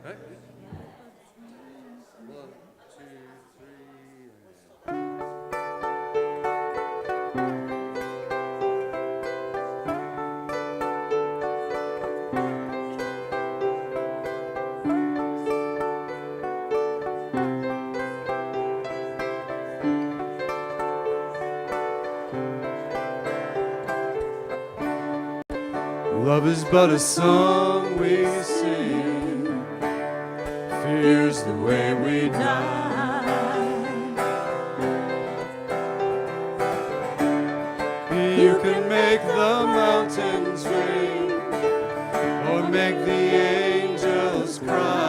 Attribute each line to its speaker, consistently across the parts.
Speaker 1: Right? 1, 2, 3. Love is but a song we sing, fear's the way we die. You can make the mountains ring, or make the angels cry.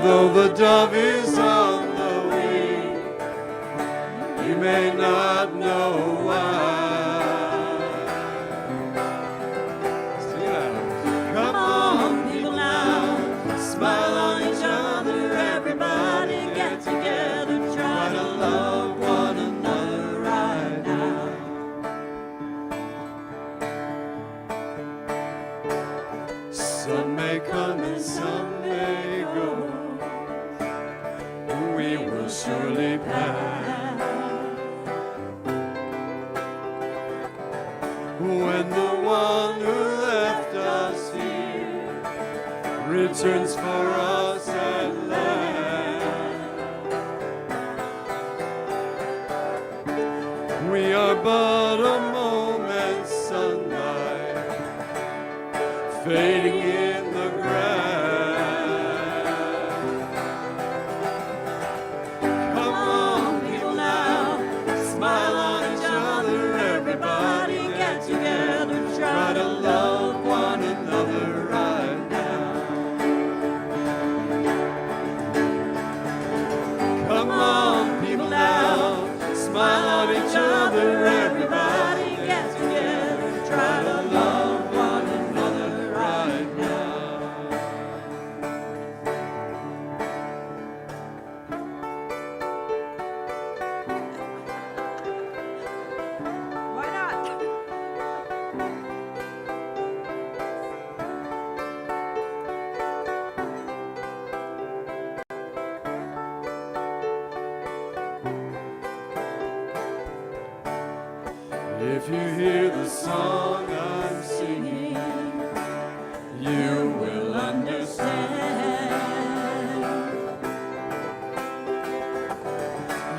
Speaker 1: Though the dove is on the wing, you may not know why. Come on, people now, smile on each other, everybody get together, try to love one another right now. Some may come and some may go, we will surely pass. When the one who left us here returns for us at last, we are but a moment's sunlight fading in the grass. Come on, people now, smile on each other, everybody together, try to love one another right now. Come on, people now, smile on each other, everybody get together, try to love one another right now.
Speaker 2: Why not?
Speaker 1: If you hear the song I'm singing, you will understand.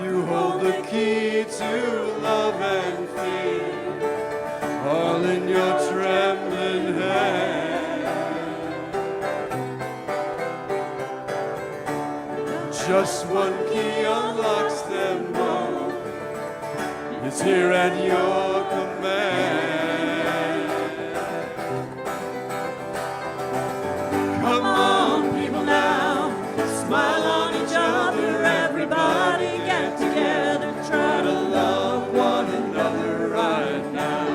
Speaker 1: You hold the key to love and fear, all in your trembling hand. Just one key unlocks them both. It's here at your command. Come on, people now, smile on each other, everybody get together, try to love one another right now.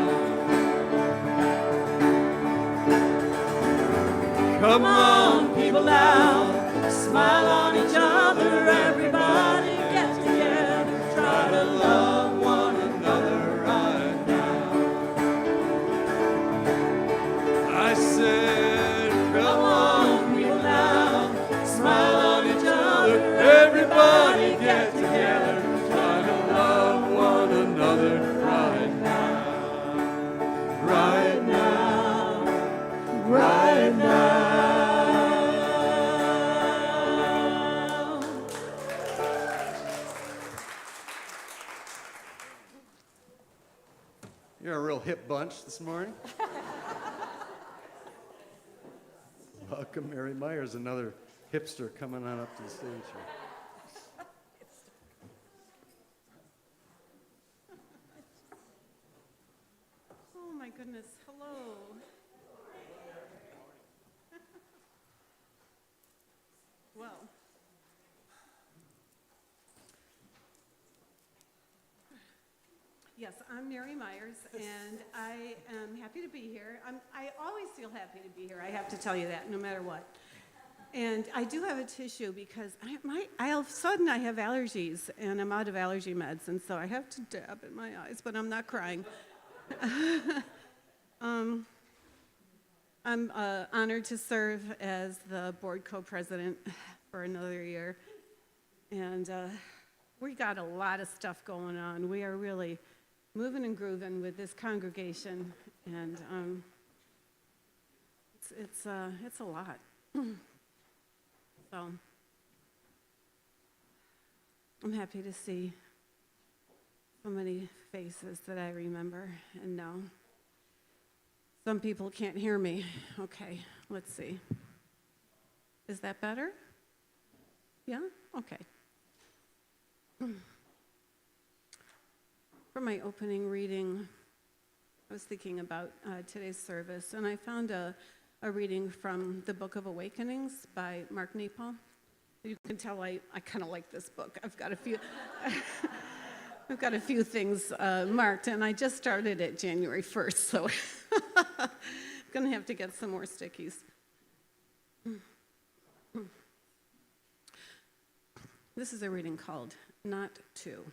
Speaker 1: Come on, people now, smile on each other, everybody get together, try to love one another right now. I said, come on, people now, smile on each other, everybody get together, try to love one another right now. Right now, right now. You're a real hip bunch this morning. Welcome, Mary Myers, another hipster coming on up to the stage here.
Speaker 2: Oh my goodness, hello. Well, yes, I'm Mary Myers, and I am happy to be here. I always feel happy to be here, I have to tell you that, no matter what. And I do have a tissue because all of a sudden I have allergies, and I'm out of allergy meds, and so I have to dab in my eyes, but I'm not crying. I'm honored to serve as the board co-president for another year. And we got a lot of stuff going on. We are really moving and grooving with this congregation, and it's a lot. So I'm happy to see so many faces that I remember and know. Some people can't hear me. Okay, let's see. Is that better? Yeah? Okay. For my opening reading, I was thinking about today's service, and I found a reading from the Book of Awakenings by Mark Nepo. You can tell I kind of like this book. I've got a few I've got a few things marked, and I just started it January 1st, so I'm going to have to get some more stickies. This is a reading called Not To.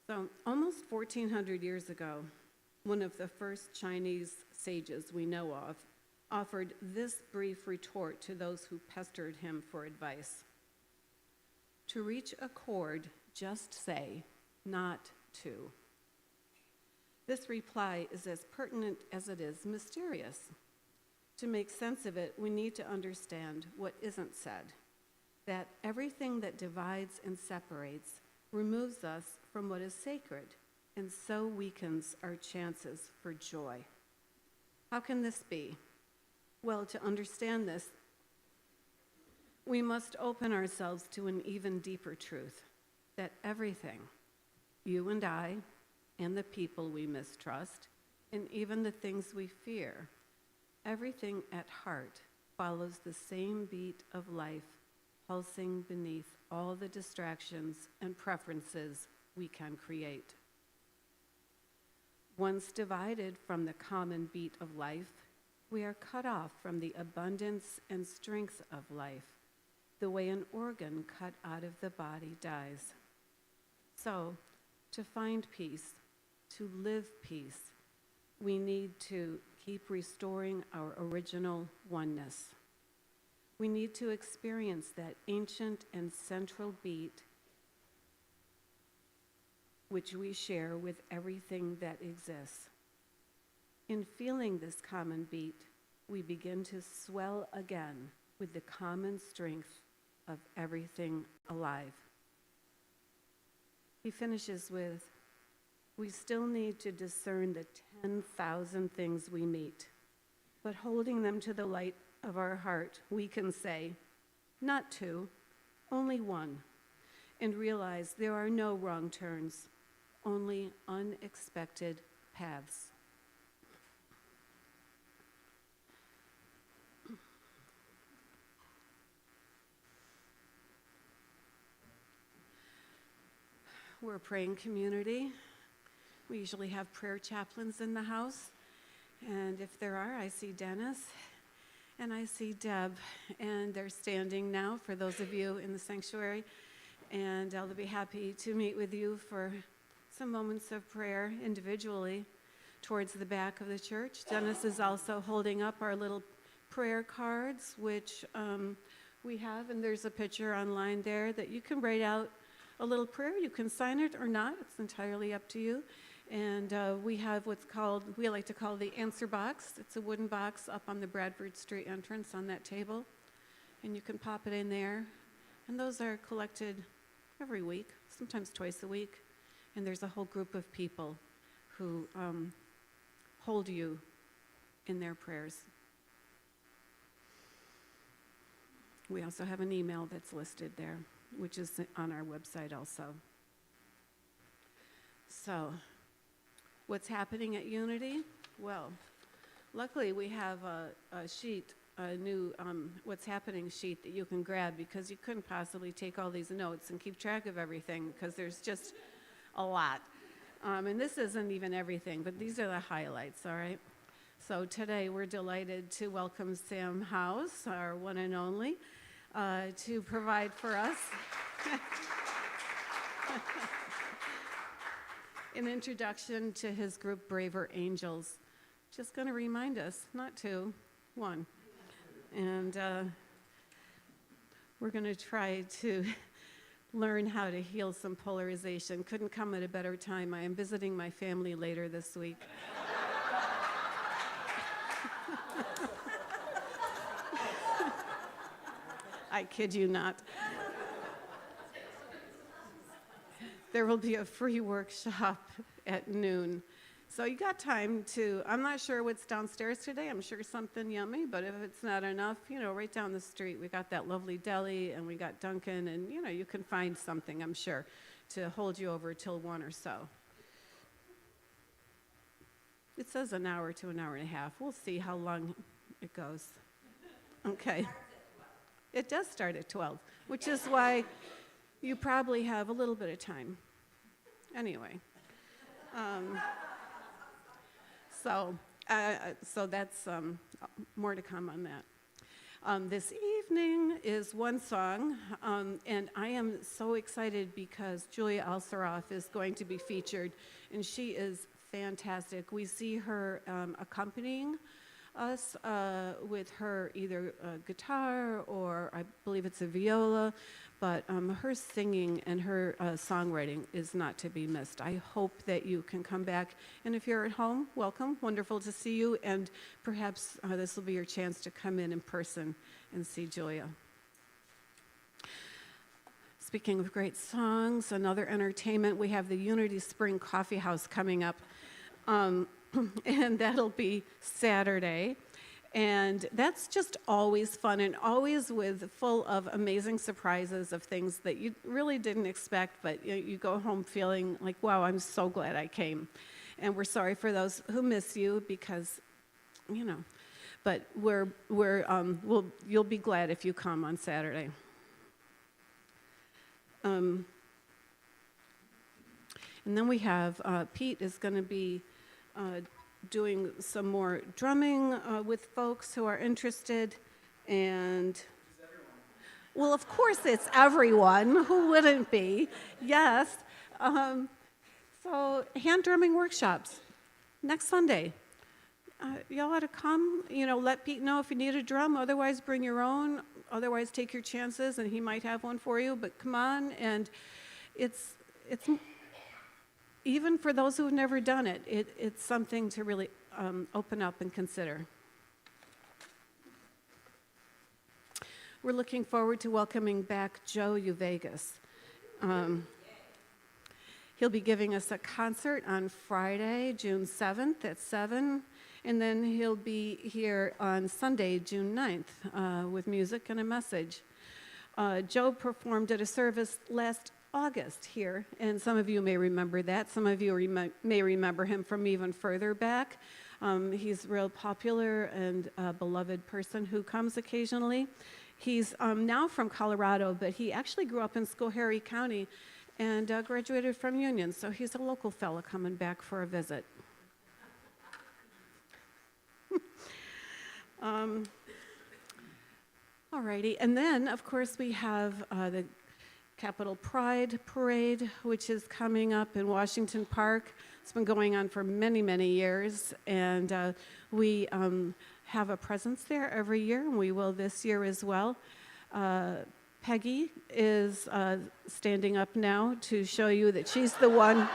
Speaker 2: So, almost 1,400 years ago, one of the first Chinese sages we know of offered this brief retort to those who pestered him for advice. To reach a chord, just say, not to. This reply is as pertinent as it is mysterious. To make sense of it, we need to understand what isn't said, that everything that divides and separates removes us from what is sacred, and so weakens our chances for joy. How can this be? Well, to understand this, we must open ourselves to an even deeper truth, that everything, you and I, and the people we mistrust, and even the things we fear, everything at heart follows the same beat of life, pulsing beneath all the distractions and preferences we can create. Once divided from the common beat of life, we are cut off from the abundance and strength of life, the way an organ cut out of the body dies. So, to find peace, to live peace, we need to keep restoring our original oneness. We need to experience that ancient and central beat which we share with everything that exists. In feeling this common beat, we begin to swell again with the common strength of everything alive. He finishes with, we still need to discern the 10,000 things we meet, but holding them to the light of our heart, we can say, not two, only one, and realize there are no wrong turns, only unexpected paths. We're a praying community. We usually have prayer chaplains in the house, and if there are, I see Dennis. And I see Deb, and they're standing now for those of you in the sanctuary, and I'll be happy to meet with you for some moments of prayer individually towards the back of the church. Dennis is also holding up our little prayer cards, which we have, and there's a picture online there that you can write out a little prayer. You can sign it or not. It's entirely up to you. And we have we like to call the answer box. It's a wooden box up on the Bradford Street entrance on that table. And you can pop it in there. And those are collected every week, sometimes twice a week. And there's a whole group of people who hold you in their prayers. We also have an email that's listed there, which is on our website also. So, what's happening at Unity? Well, luckily we have a sheet, a new what's happening sheet that you can grab, because you couldn't possibly take all these notes and keep track of everything because there's just a lot. And this isn't even everything, but these are the highlights, all right? So today we're delighted to welcome Sam House, our one and only, to provide for us an introduction to his group Braver Angels, just going to remind us, not two, one. And we're going to try to learn how to heal some polarization. Couldn't come at a better time. I am visiting my family later this week. I kid you not. There will be a free workshop at noon. So you got time to, I'm not sure what's downstairs today. I'm sure something yummy, but if it's not enough, right down the street, we got that lovely deli and we got Dunkin', and you can find something, I'm sure, to hold you over till 1 or so. It says an hour to an hour and a half. We'll see how long it goes. Okay. It does start at 12, which is why you probably have a little bit of time. Anyway. So that's more to come on that. This evening is one song, and I am so excited because Julia Alsaroff is going to be featured, and she is fantastic. We see her accompanying us with her either guitar or I believe it's a viola, but her singing and her songwriting is not to be missed. I hope that you can come back, and if you're at home, welcome, wonderful to see you, and perhaps this will be your chance to come in person and see Julia. Speaking of great songs, another entertainment, we have the Unity Spring Coffee House coming up. And that'll be Saturday. And that's just always fun and always full of amazing surprises of things that you really didn't expect, but you go home feeling like, wow, I'm so glad I came. And we're sorry for those who miss you because, but you'll be glad if you come on Saturday. And then we have Pete is going to be doing some more drumming with folks who are interested, and well, of course it's everyone. Who wouldn't be? Yes. So hand drumming workshops next Sunday. Y'all ought to come. Let Pete know if you need a drum. Otherwise, bring your own. Otherwise, take your chances, and he might have one for you. But come on, and it's. Even for those who have never done it, it's something to really open up and consider. We're looking forward to welcoming back Joe Uvegas. He'll be giving us a concert on Friday, June 7th at 7, and then he'll be here on Sunday, June 9th, with music and a message. Joe performed at a service last August here, and some of you may remember that. Some of you may remember him from even further back. He's a real popular and beloved person who comes occasionally. He's now from Colorado, but he actually grew up in Schoharie County and graduated from Union, so he's a local fella coming back for a visit. Alrighty, and then, of course, we have the Capitol Pride Parade, which is coming up in Washington Park. It's been going on for many, many years, and we have a presence there every year, and we will this year as well. Peggy is standing up now to show you that she's the one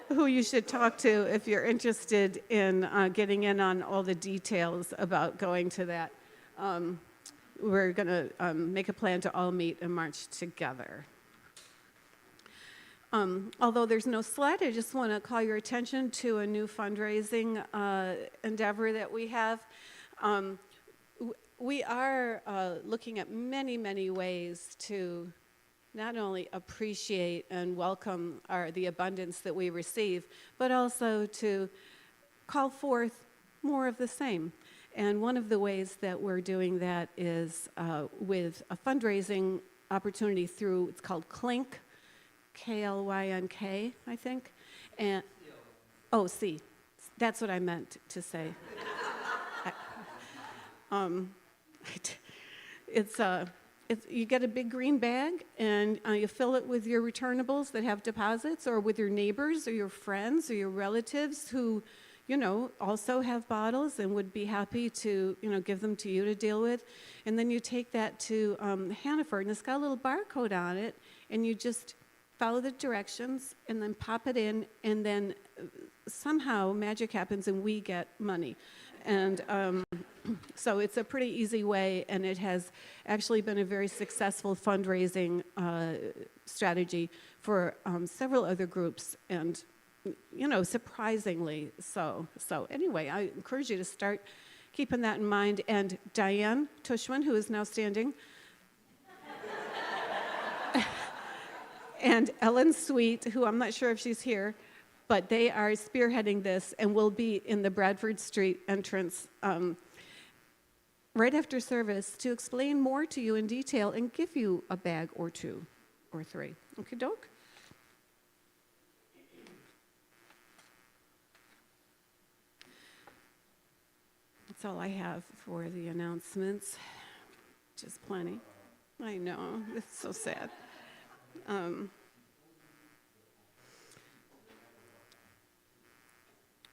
Speaker 2: who you should talk to if you're interested in getting in on all the details about going to that. We're going to make a plan to all meet and march together. Although there's no slide, I just want to call your attention to a new fundraising endeavor that we have. We are looking at many, many ways to not only appreciate and welcome the abundance that we receive, but also to call forth more of the same. And one of the ways that we're doing that is with a fundraising opportunity through, it's called Clynk, K-L-Y-N-K, I think. And C, that's what I meant to say. you get a big green bag, and you fill it with your returnables that have deposits, or with your neighbors or your friends or your relatives who, also have bottles and would be happy to, give them to you to deal with. And then you take that to Hannaford, and it's got a little barcode on it, and you just follow the directions and then pop it in, and then somehow magic happens and we get money. And so it's a pretty easy way, and it has actually been a very successful fundraising strategy for several other groups, and surprisingly so. So anyway, I encourage you to start keeping that in mind. And Diane Tushman, who is now standing, and Ellen Sweet, who I'm not sure if she's here, but they are spearheading this and will be in the Bradford Street entrance right after service to explain more to you in detail and give you a bag or two or three. Okay, doke? That's all I have for the announcements, which is plenty. I know, it's so sad.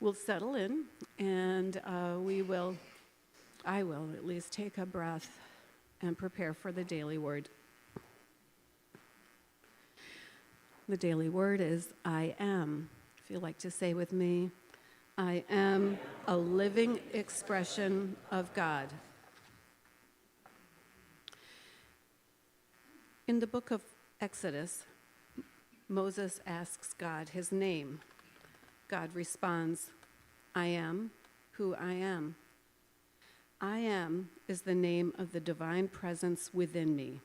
Speaker 2: We'll settle in, and I will at least take a breath and prepare for the daily word. The daily word is I am. If you'd like to say with me, I am a living expression of God. In the book of Exodus, Moses asks God his name. God responds, I am who I am. I am is the name of the divine presence within me,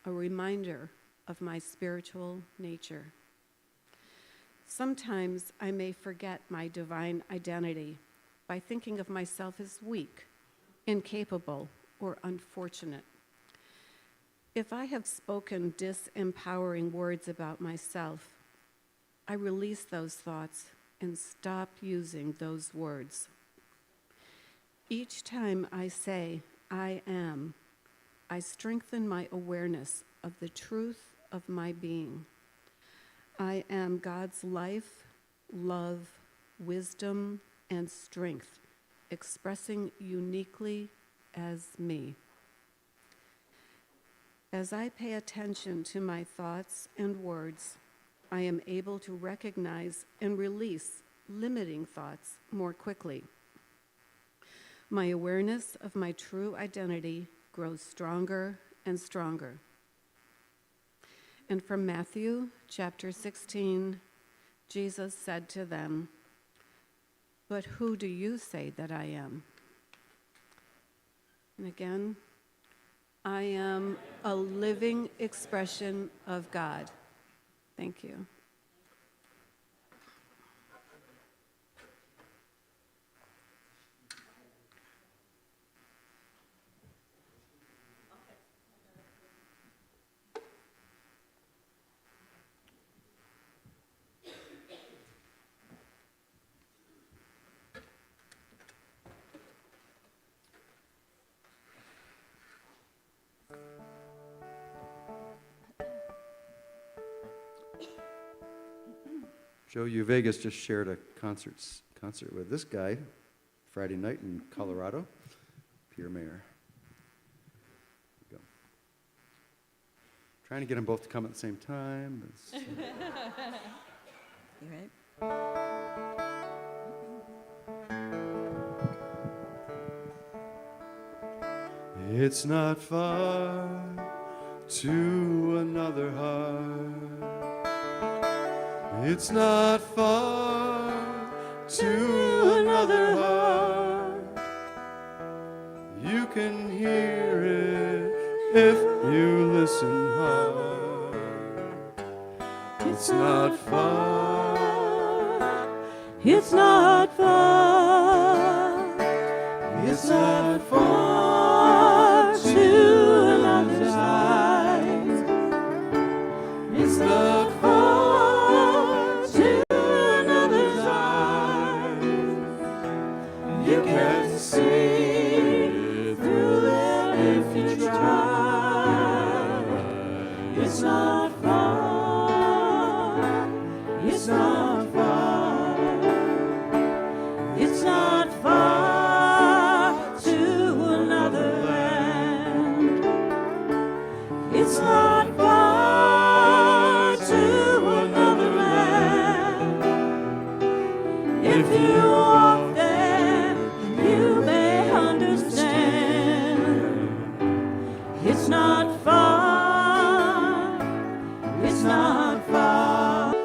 Speaker 2: a reminder of my spiritual nature. Sometimes I may forget my divine identity by thinking of myself as weak, incapable, or unfortunate. If I have spoken disempowering words about myself, I release those thoughts and stop using those words. Each time I say, I am, I strengthen my awareness of the truth of my being. I am God's life, love, wisdom, and strength, expressing uniquely as me. As I pay attention to my thoughts and words, I am able to recognize and release limiting thoughts more quickly. My awareness of my true identity grows stronger and stronger. And from Matthew chapter 16, Jesus said to them, "But who do you say that I am?" And again, I am a living expression of God. Thank you.
Speaker 3: Joe U. Vegas just shared a concert with this guy Friday night in Colorado. Pierre Mayer. There you go. Trying to get them both to come at the same time.
Speaker 1: You right?
Speaker 3: It's not far to another heart. It's not far to another heart. You can hear it if you listen hard. It's not far. It's not far. It's not far to another side. It's not far. You can see it through them if you try.
Speaker 1: If you walk there, you may understand. It's not far. It's not far.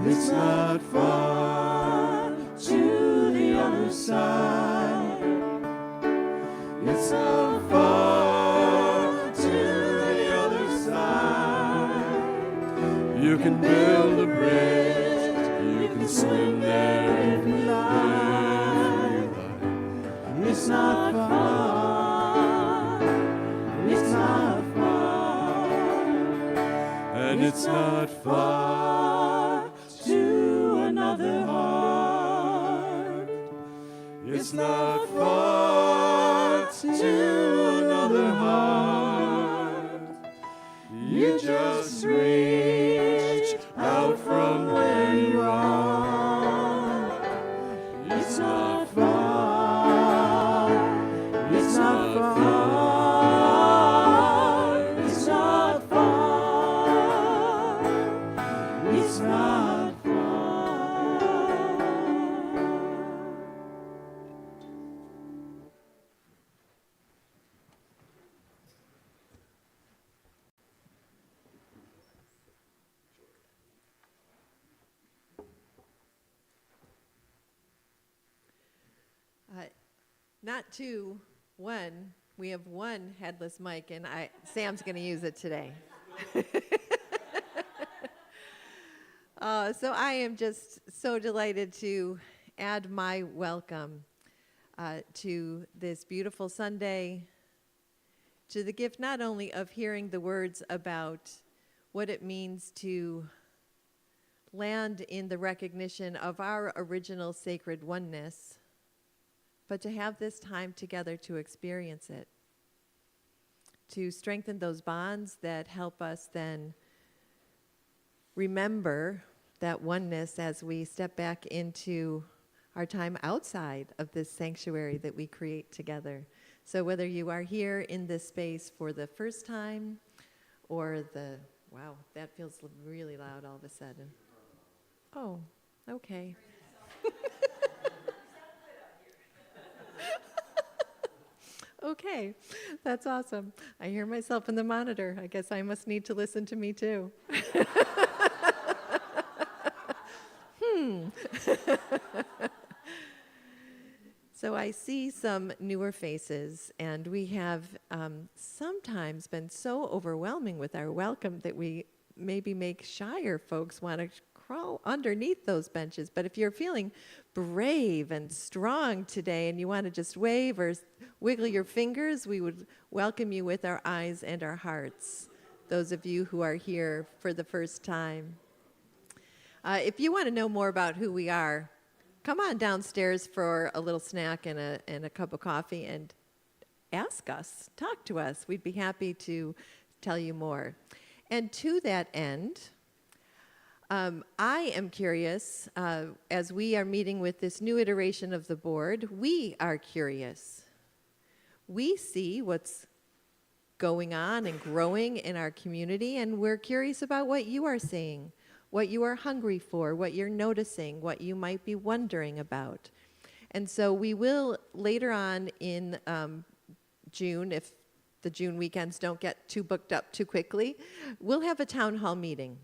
Speaker 1: It's not far to the other side. It's not far to the other side. You can build a bridge, you can swim there if you like. It's not far, it's not far, and it's not far to another heart. It's not far to another heart. You just reach out from where you are. It's not far. It's not far. It's not far. It's not far.
Speaker 4: Not two, one. We have one headless mic, and Sam's going to use it today. So I am just so delighted to add my welcome to this beautiful Sunday, to the gift not only of hearing the words about what it means to land in the recognition of our original sacred oneness, but to have this time together to experience it, to strengthen those bonds that help us then remember that oneness as we step back into our time outside of this sanctuary that we create together. So whether you are here in this space for the first time or wow, that feels really loud all of a sudden. Oh, okay. Okay, that's awesome. I hear myself in the monitor. I guess I must need to listen to me too. So I see some newer faces, and we have sometimes been so overwhelming with our welcome that we maybe make shyer folks want to crawl underneath those benches. But if you're feeling brave and strong today and you want to just wave or wiggle your fingers, we would welcome you with our eyes and our hearts, those of you who are here for the first time. If you want to know more about who we are, come on downstairs for a little snack and a cup of coffee and ask us, talk to us. We'd be happy to tell you more. And to that end, I am curious, as we are meeting with this new iteration of the board, we are curious. We see what's going on and growing in our community, and we're curious about what you are seeing, what you are hungry for, what you're noticing, what you might be wondering about. And so we will, later on in June, if the June weekends don't get too booked up too quickly, we'll have a town hall meeting.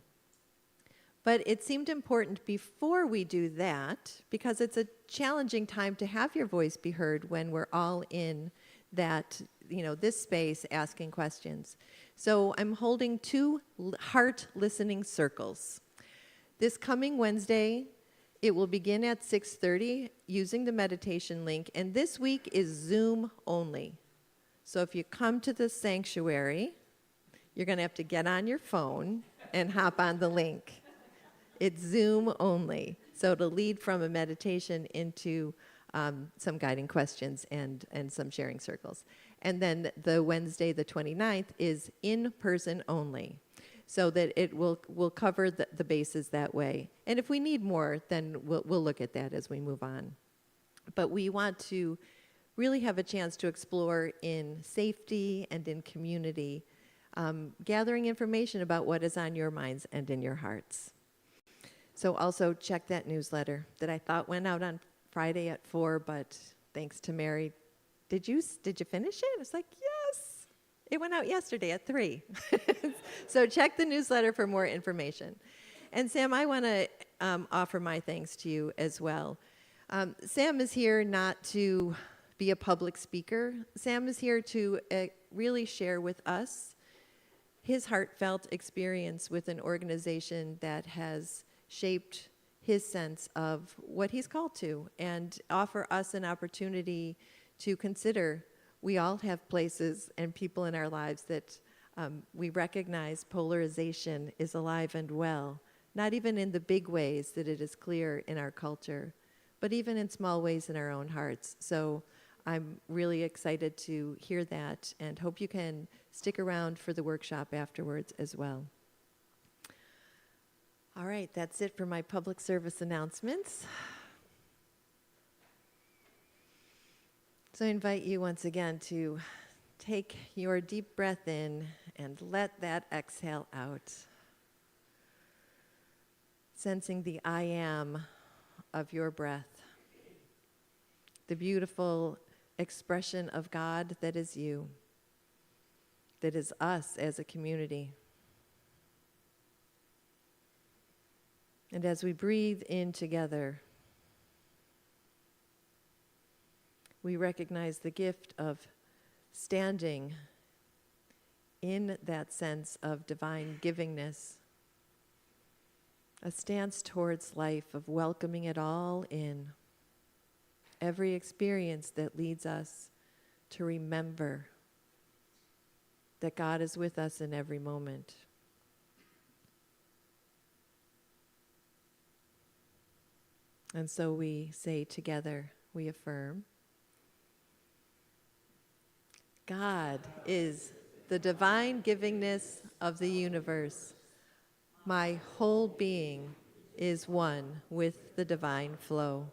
Speaker 4: But it seemed important before we do that, because it's a challenging time to have your voice be heard when we're all in that, this space asking questions. So I'm holding 2 heart listening circles. This coming Wednesday, it will begin at 6:30 using the meditation link, and this week is Zoom only. So if you come to the sanctuary, you're going to have to get on your phone and hop on the link. It's Zoom only. So it'll lead from a meditation into some guiding questions and some sharing circles. And then the Wednesday, the 29th, is in person only. so that it will cover the bases that way. And if we need more, then we'll look at that as we move on. But we want to really have a chance to explore in safety and in community, gathering information about what is on your minds and in your hearts. So also check that newsletter that I thought went out on Friday at 4, but thanks to Mary, did you finish it? It's like, yes, it went out yesterday at 3. So check the newsletter for more information. And Sam, I want to offer my thanks to you as well. Sam is here not to be a public speaker. Sam is here to really share with us his heartfelt experience with an organization that has shaped his sense of what he's called to, and offer us an opportunity to consider we all have places and people in our lives that we recognize polarization is alive and well, not even in the big ways that it is clear in our culture, but even in small ways in our own hearts. So I'm really excited to hear that and hope you can stick around for the workshop afterwards as well. All right, that's it for my public service announcements. So I invite you once again to take your deep breath in and let that exhale out. Sensing the I am of your breath, the beautiful expression of God that is you, that is us as a community. And as we breathe in together, we recognize the gift of standing in that sense of divine givingness, a stance towards life of welcoming it all in, every experience that leads us to remember that God is with us in every moment. And so we say together, we affirm, God is the divine givingness of the universe. My whole being is one with the divine flow.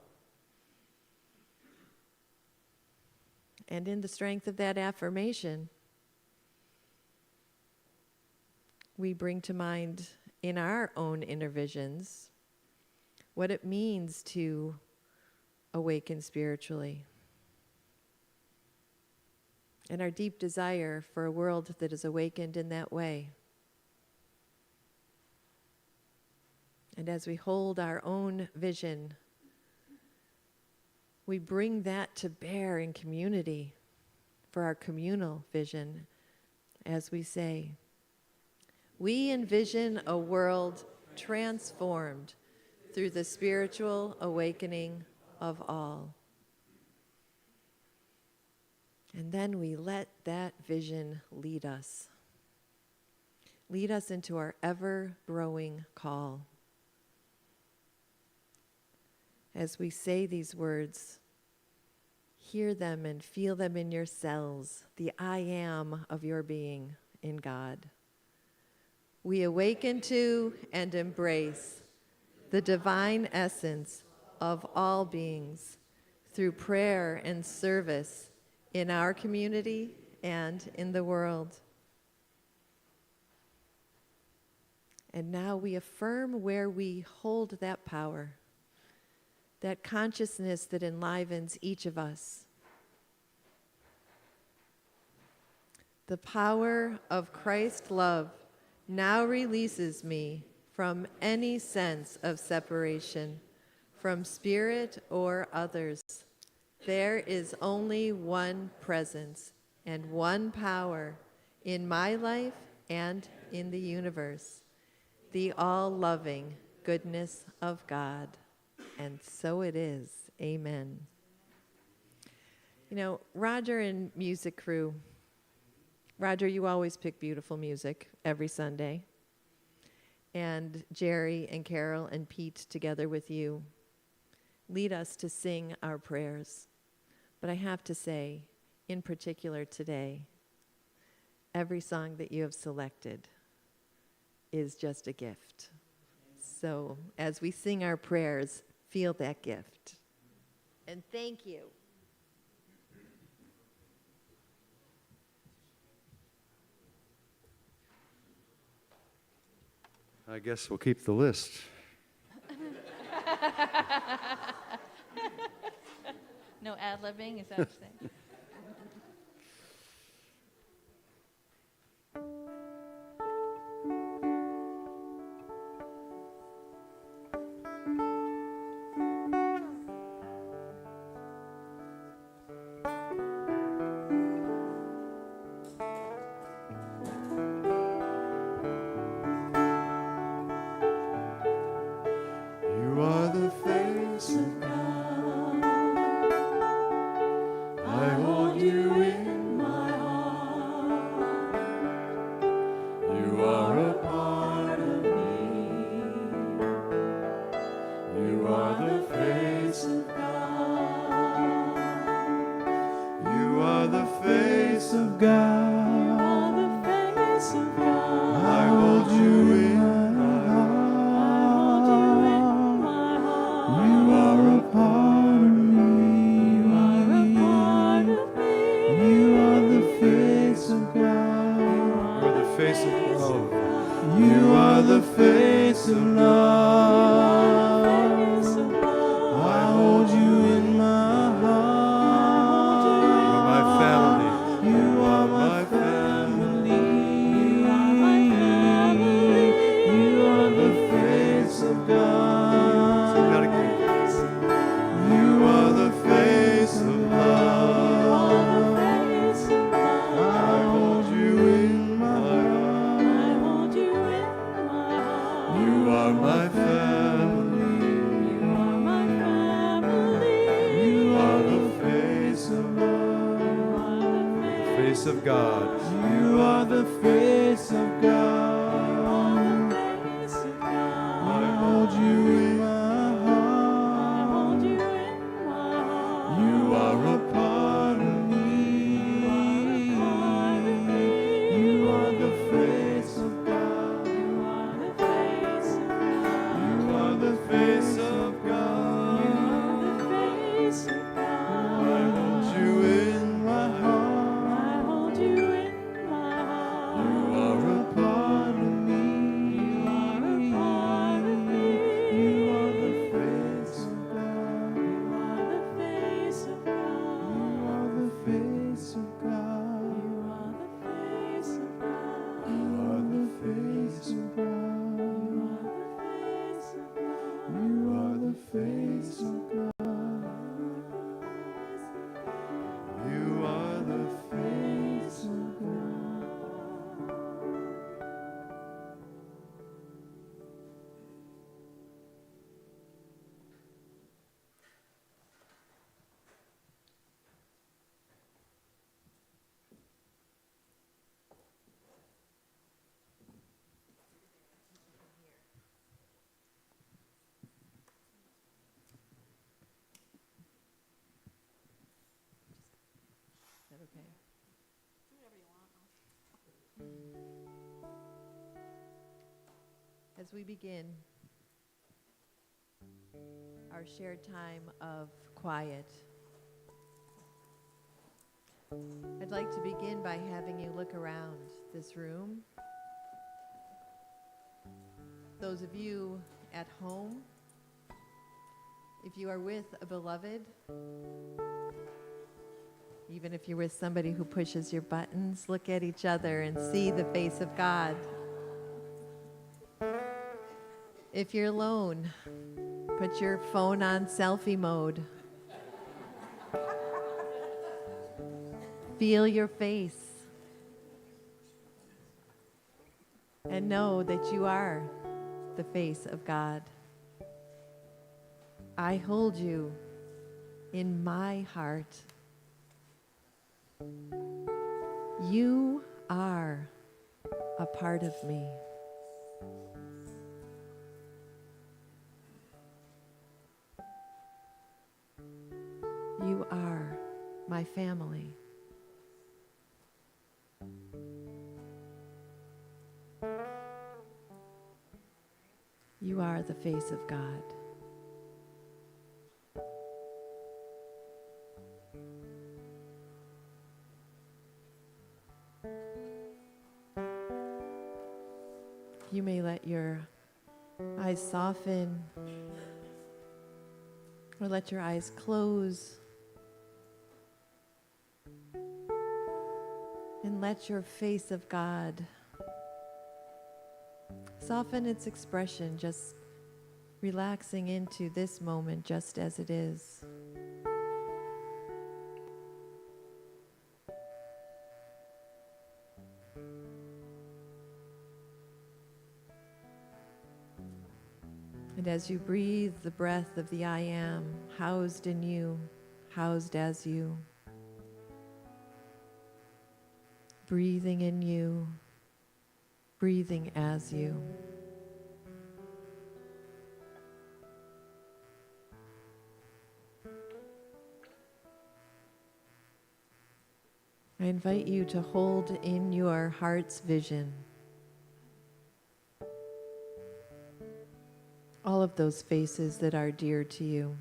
Speaker 4: And in the strength of that affirmation, we bring to mind in our own inner visions what it means to awaken spiritually, and our deep desire for a world that is awakened in that way. And as we hold our own vision, we bring that to bear in community for our communal vision as we say, we envision a world transformed through the spiritual awakening of all. And then we let that vision lead us into our ever-growing call. As we say these words, hear them and feel them in your cells, the I am of your being in God. We awaken to and embrace the divine essence of all beings through prayer and service in our community and in the world. And now we affirm where we hold that power, that consciousness that enlivens each of us. The power of Christ's love now releases me from any sense of separation from spirit or others. There is only one presence and one power in my life and in the universe, the all-loving goodness of God. And so it is. Amen. You know, Roger and music crew, Roger, you always pick beautiful music every Sunday. And Gerri and Carol and Pete, together with you, lead us to sing our prayers. But I have to say, in particular today, every song that you have selected is just a gift. So as we sing our prayers, feel that gift. And thank you.
Speaker 3: I guess we'll keep the list.
Speaker 5: No ad-libbing, is that what you're saying?
Speaker 1: You are the face of God. I hold you in my heart. You are a part of me. You are the face of God. You are the face of God. You are the face of God. I hold you in my heart. You are a part of me. You are a part of me. You are the face of God. You are the face of love. You are the face of love. I hold you in my heart. You are my family. You are my family. You are my family. You are the face of God. Sing that again. You are the face of love. I hold you in my heart. I hold you in my heart. You are my family. You are my family. You are the face of love. You are the face of God. You are the face of God. You are the face of God. I hold you in my heart. I hold you in my heart. You are a part of me. You are a part of me. You are the face of God. You are the face of God. You are the face of God. You are the face of God. I hold you in my heart. I hold you in my heart. You are a part of me. You are a part of me. You are the face of God. You are the face of God. You are the face of God. You are the face of God. You are the face of God. You are the face of God. You are the face of God.
Speaker 4: Is that okay? As we begin our shared time of quiet, I'd like to begin by having you look around this room. Those of you at home, if you are with a beloved, even if you're with somebody who pushes your buttons, look at each other and see the face of God. If you're alone, put your phone on selfie mode. Feel your face. And know that you are the face of God. I hold you in my heart. You are a part of me. You are my family. the face of God. You may let your eyes soften or let your eyes close and let your face of God soften its expression, just relaxing into this moment just as it is. And as you breathe the breath of the I Am, housed in you, housed as you, breathing in you, breathing as you. I invite you to hold in your heart's vision all of those faces that are dear to you.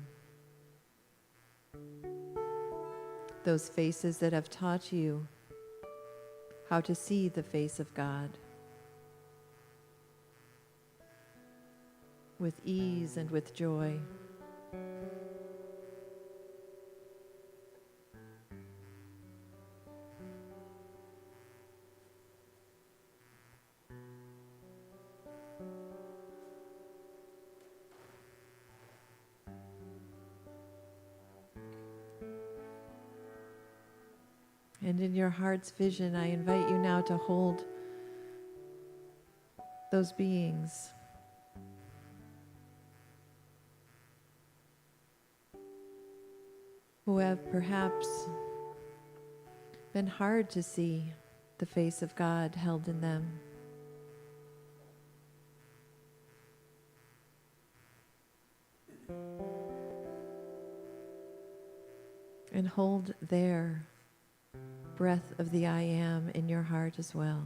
Speaker 4: Those faces that have taught you how to see the face of God with ease and with joy. And in your heart's vision, I invite you now to hold those beings who have perhaps been hard to see the face of God held in them. And hold their breath of the I Am in your heart as well.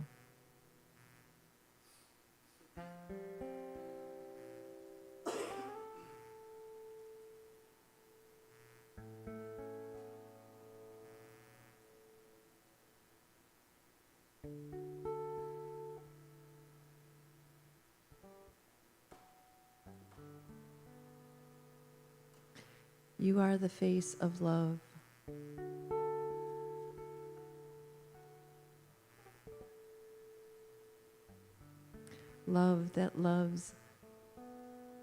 Speaker 4: You are the face of love. Love that loves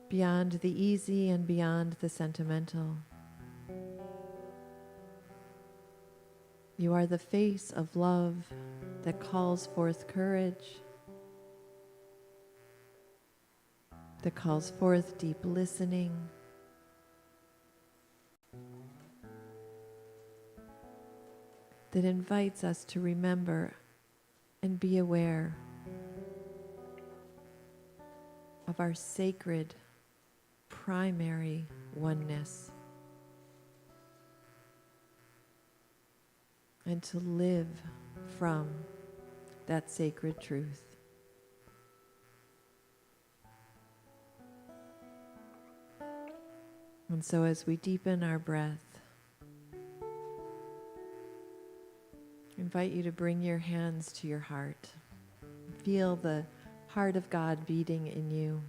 Speaker 4: beyond the easy and beyond the sentimental. You are the face of love that calls forth courage, that calls forth deep listening, that invites us to remember and be aware of our sacred, primary oneness, and to live from that sacred truth. And so as we deepen our breath, I invite you to bring your hands to your heart. Feel the heart of God beating in you.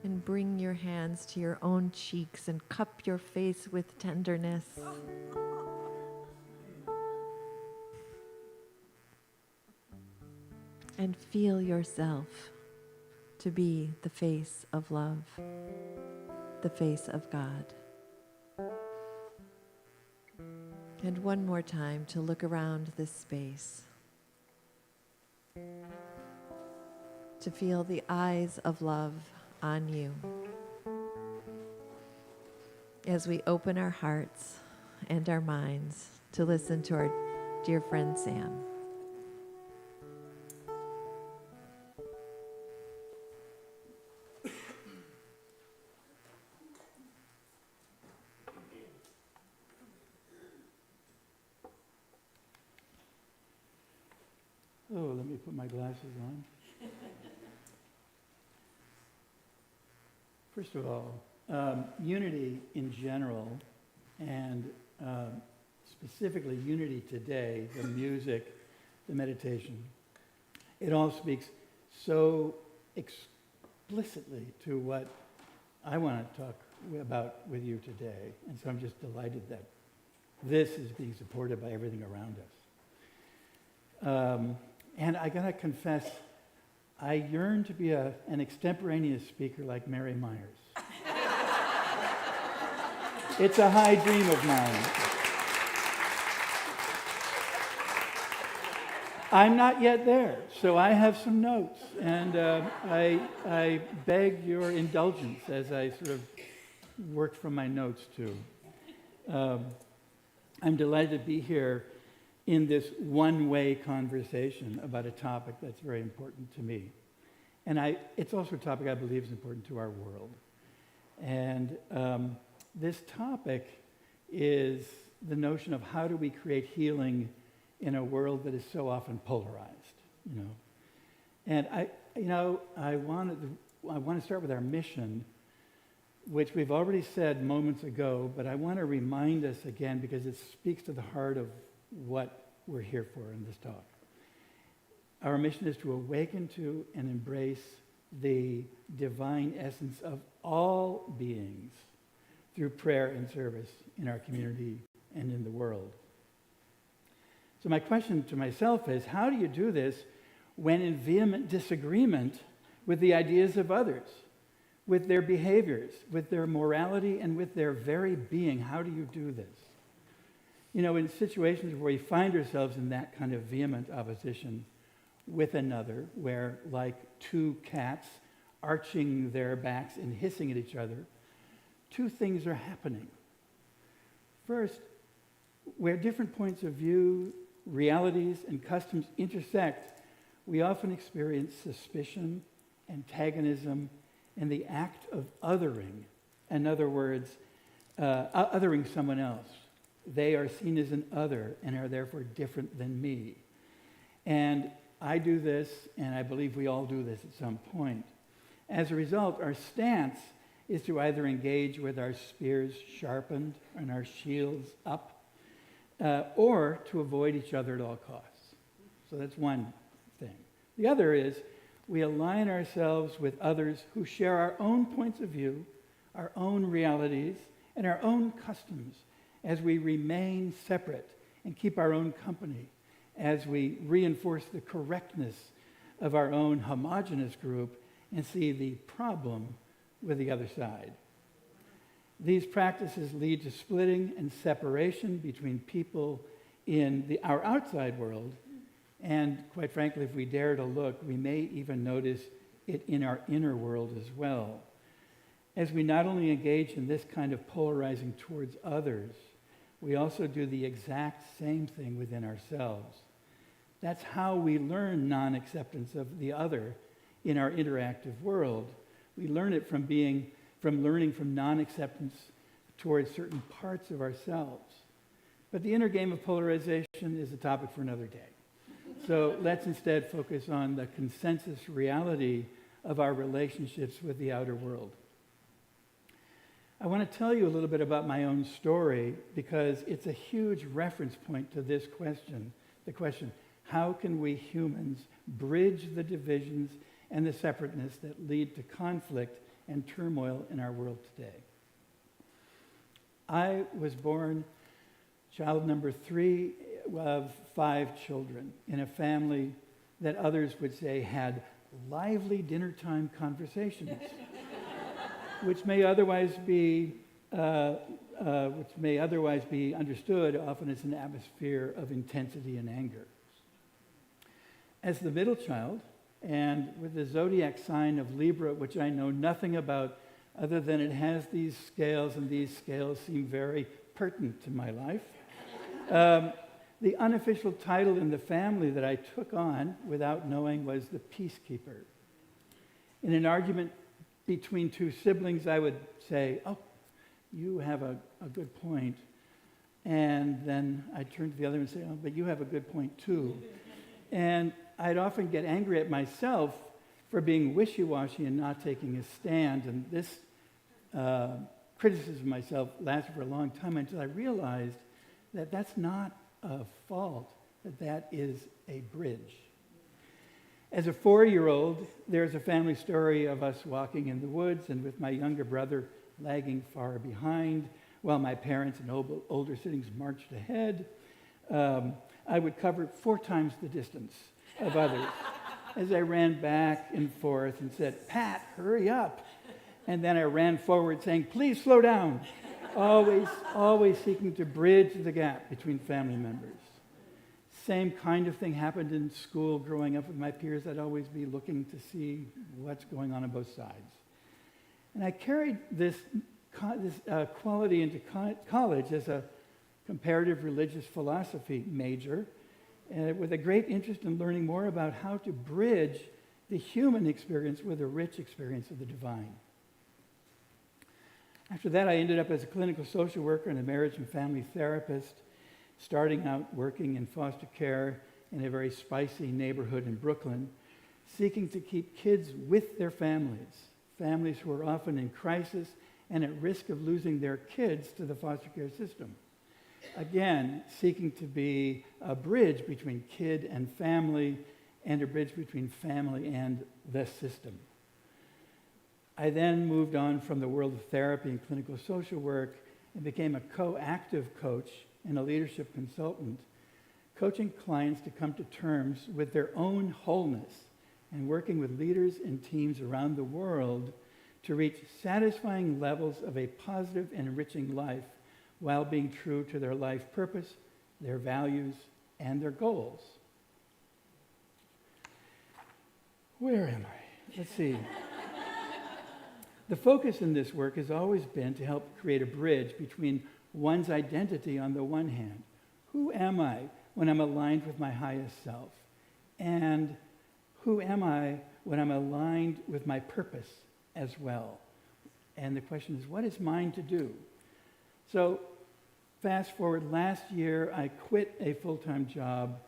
Speaker 4: And bring your hands to your own cheeks and cup your face with tenderness. And feel yourself to be the face of love, the face of God. And one more time to look around this space, to feel the eyes of love on you as we open our hearts and our minds to listen to our dear friend Sam.
Speaker 6: Oh, let me put my glasses on. First of all, unity in general, and specifically unity today, the music, the meditation, it all speaks so explicitly to what I want to talk about with you today. And so I'm just delighted that this is being supported by everything around us. And I gotta confess, I yearn to be an extemporaneous speaker like Mary Myers. It's a high dream of mine. I'm not yet there, so I have some notes, and I beg your indulgence as I sort of work from my notes too. I'm delighted to be here in this one-way conversation about a topic that's very important to me. And it's also a topic I believe is important to our world. And this topic is the notion of how do we create healing in a world that is so often polarized, you know. And I want to start with our mission, which we've already said moments ago, but I want to remind us again because it speaks to the heart of what we're here for in this talk. Our mission is to awaken to and embrace the divine essence of all beings through prayer and service in our community and in the world. So my question to myself is, how do you do this when in vehement disagreement with the ideas of others, with their behaviors, with their morality, and with their very being? How do you do this? You know, in situations where we find ourselves in that kind of vehement opposition with another, where like two cats arching their backs and hissing at each other, two things are happening. First, where different points of view, realities, and customs intersect, we often experience suspicion, antagonism, and the act of othering. In other words, othering someone else. They are seen as an other and are therefore different than me. And I do this, and I believe we all do this at some point. As a result, our stance is to either engage with our spears sharpened and our shields up, or to avoid each other at all costs. So that's one thing. The other is we align ourselves with others who share our own points of view, our own realities, and our own customs as we remain separate and keep our own company, as we reinforce the correctness of our own homogeneous group and see the problem with the other side. These practices lead to splitting and separation between people in our outside world, and quite frankly, if we dare to look, we may even notice it in our inner world as well. As we not only engage in this kind of polarizing towards others, we also do the exact same thing within ourselves. That's how we learn non-acceptance of the other in our interactive world. We learn it from learning from non-acceptance towards certain parts of ourselves. But the inner game of polarization is a topic for another day. So let's instead focus on the consensus reality of our relationships with the outer world. I want to tell you a little bit about my own story because it's a huge reference point to this question, the question, how can we humans bridge the divisions and the separateness that lead to conflict and turmoil in our world today? I was born child number 3 of 5 children in a family that others would say had lively dinner time conversations, which may otherwise be understood often as an atmosphere of intensity and anger. As the middle child, and with the zodiac sign of Libra, which I know nothing about other than it has these scales, and these scales seem very pertinent to my life. The unofficial title in the family that I took on without knowing was the peacekeeper. In an argument between 2 siblings, I would say, oh, you have a good point. And then I'd turn to the other and say, oh, but you have a good point too. And I'd often get angry at myself for being wishy-washy and not taking a stand. And this criticism of myself lasted for a long time until I realized that that's not a fault, that is a bridge. As a 4-year-old, there's a family story of us walking in the woods and with my younger brother lagging far behind while my parents and older siblings marched ahead. I would cover 4 times the distance of others as I ran back and forth and said, "Pat, hurry up." And then I ran forward saying, "Please slow down." Always seeking to bridge the gap between family members. Same kind of thing happened in school growing up with my peers. I'd always be looking to see what's going on both sides. And I carried this quality into college as a comparative religious philosophy major, with a great interest in learning more about how to bridge the human experience with a rich experience of the divine. After that, I ended up as a clinical social worker and a marriage and family therapist, starting out working in foster care in a very spicy neighborhood in Brooklyn, seeking to keep kids with their families who are often in crisis and at risk of losing their kids to the foster care system. Again, seeking to be a bridge between kid and family, and a bridge between family and the system. I then moved on from the world of therapy and clinical social work and became a co-active coach and a leadership consultant, coaching clients to come to terms with their own wholeness and working with leaders and teams around the world to reach satisfying levels of a positive and enriching life while being true to their life purpose, their values, and their goals. Where am I? Let's see. The focus in this work has always been to help create a bridge between one's identity on the one hand. Who am I when I'm aligned with my highest self? And who am I when I'm aligned with my purpose as well? And the question is, what is mine to do? So fast forward, last year I quit a full-time job,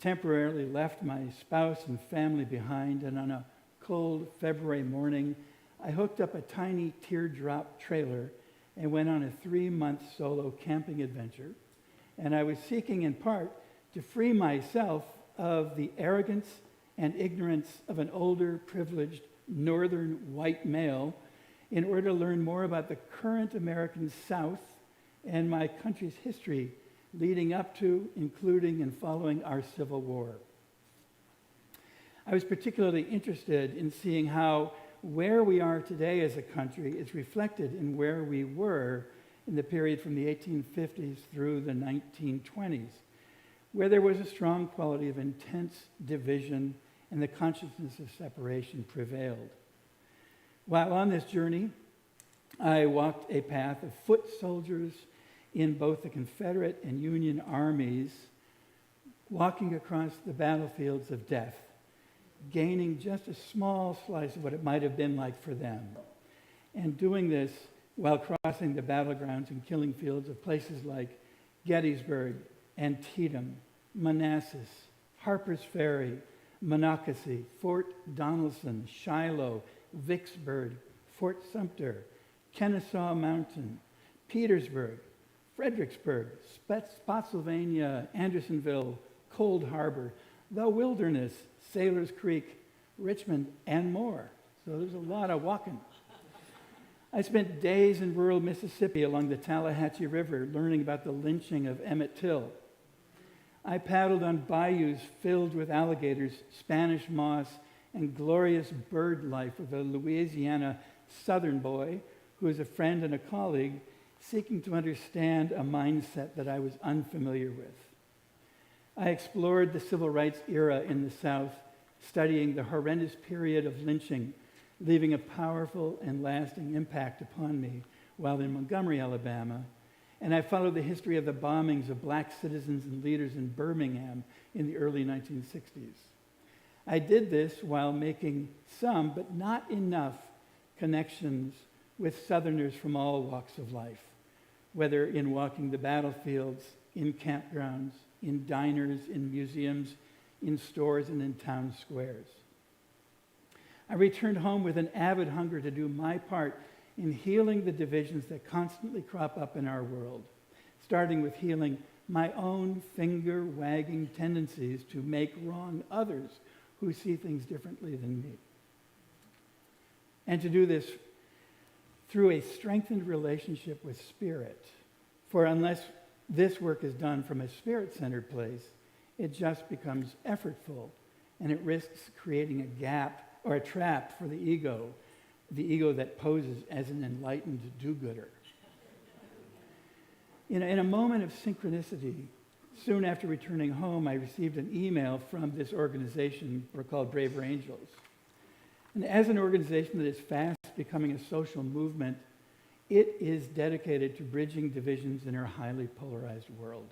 Speaker 6: temporarily left my spouse and family behind, and on a cold February morning, I hooked up a tiny teardrop trailer and went on a 3-month solo camping adventure. And I was seeking in part to free myself of the arrogance and ignorance of an older, privileged, northern white male in order to learn more about the current American South and my country's history leading up to, including, and following our Civil War. I was particularly interested in seeing how where we are today as a country is reflected in where we were in the period from the 1850s through the 1920s, where there was a strong quality of intense division and the consciousness of separation prevailed. While on this journey, I walked a path of foot soldiers in both the Confederate and Union armies, walking across the battlefields of death, gaining just a small slice of what it might have been like for them, and doing this while crossing the battlegrounds and killing fields of places like Gettysburg, Antietam, Manassas, Harper's Ferry, Monocacy, Fort Donelson, Shiloh, Vicksburg, Fort Sumter, Kennesaw Mountain, Petersburg, Fredericksburg, Spotsylvania, Andersonville, Cold Harbor, the Wilderness, Sailors Creek, Richmond, and more. So there's a lot of walking. I spent days in rural Mississippi along the Tallahatchie River learning about the lynching of Emmett Till. I paddled on bayous filled with alligators, Spanish moss, and glorious bird life with a Louisiana Southern boy who is a friend and a colleague seeking to understand a mindset that I was unfamiliar with. I explored the civil rights era in the South, studying the horrendous period of lynching, leaving a powerful and lasting impact upon me while in Montgomery, Alabama. And I followed the history of the bombings of black citizens and leaders in Birmingham in the early 1960s. I did this while making some, but not enough, connections with Southerners from all walks of life, whether in walking the battlefields, in campgrounds, in diners, in museums, in stores and in town squares. I returned home with an avid hunger to do my part in healing the divisions that constantly crop up in our world, starting with healing my own finger-wagging tendencies to make wrong others who see things differently than me. And to do this through a strengthened relationship with Spirit. For unless this work is done from a Spirit-centered place, it just becomes effortful, and it risks creating a gap or a trap for the ego that poses as an enlightened do-gooder. In a moment of synchronicity, soon after returning home, I received an email from this organization we're called Braver Angels. And as an organization that is fast becoming a social movement, it is dedicated to bridging divisions in our highly polarized world.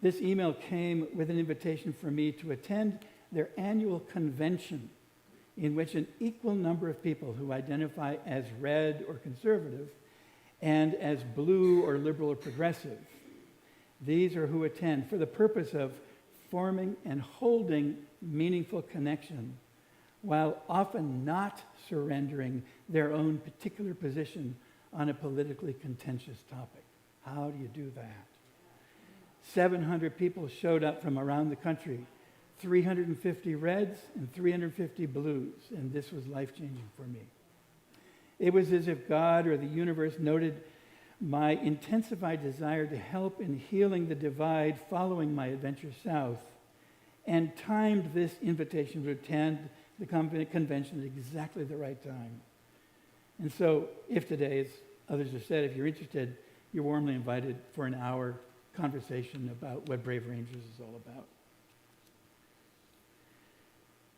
Speaker 6: This email came with an invitation for me to attend their annual convention, in which an equal number of people who identify as red or conservative and as blue or liberal or progressive, these are who attend for the purpose of forming and holding meaningful connection, while often not surrendering their own particular position on a politically contentious topic. How do you do that? 700 people showed up from around the country, 350 reds and 350 blues, and this was life-changing for me. It was as if God or the universe noted my intensified desire to help in healing the divide following my adventure south, and timed this invitation to attend the convention at exactly the right time. And so, if today, as others have said, if you're interested, you're warmly invited for an hour conversation about what Braver Angels is all about.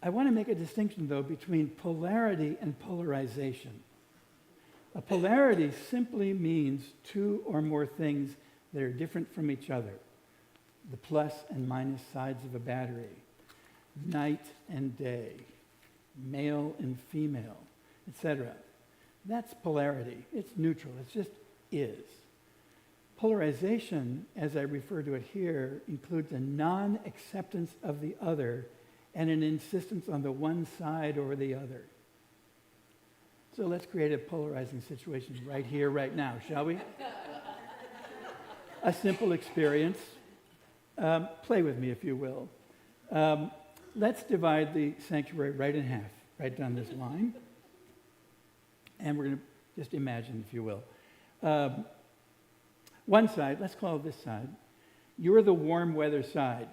Speaker 6: I want to make a distinction, though, between polarity and polarization. A polarity simply means two or more things that are different from each other, the plus and minus sides of a battery, night and day, male and female, etc. That's polarity. It's neutral. It just is. Polarization, as I refer to it here, includes a non-acceptance of the other and an insistence on the one side over the other. So let's create a polarizing situation right here, right now, shall we? A simple experience. Play with me, if you will. Let's divide the sanctuary right in half, right down this line. And we're going to just imagine, if you will. One side, let's call it this side. You're the warm weather side.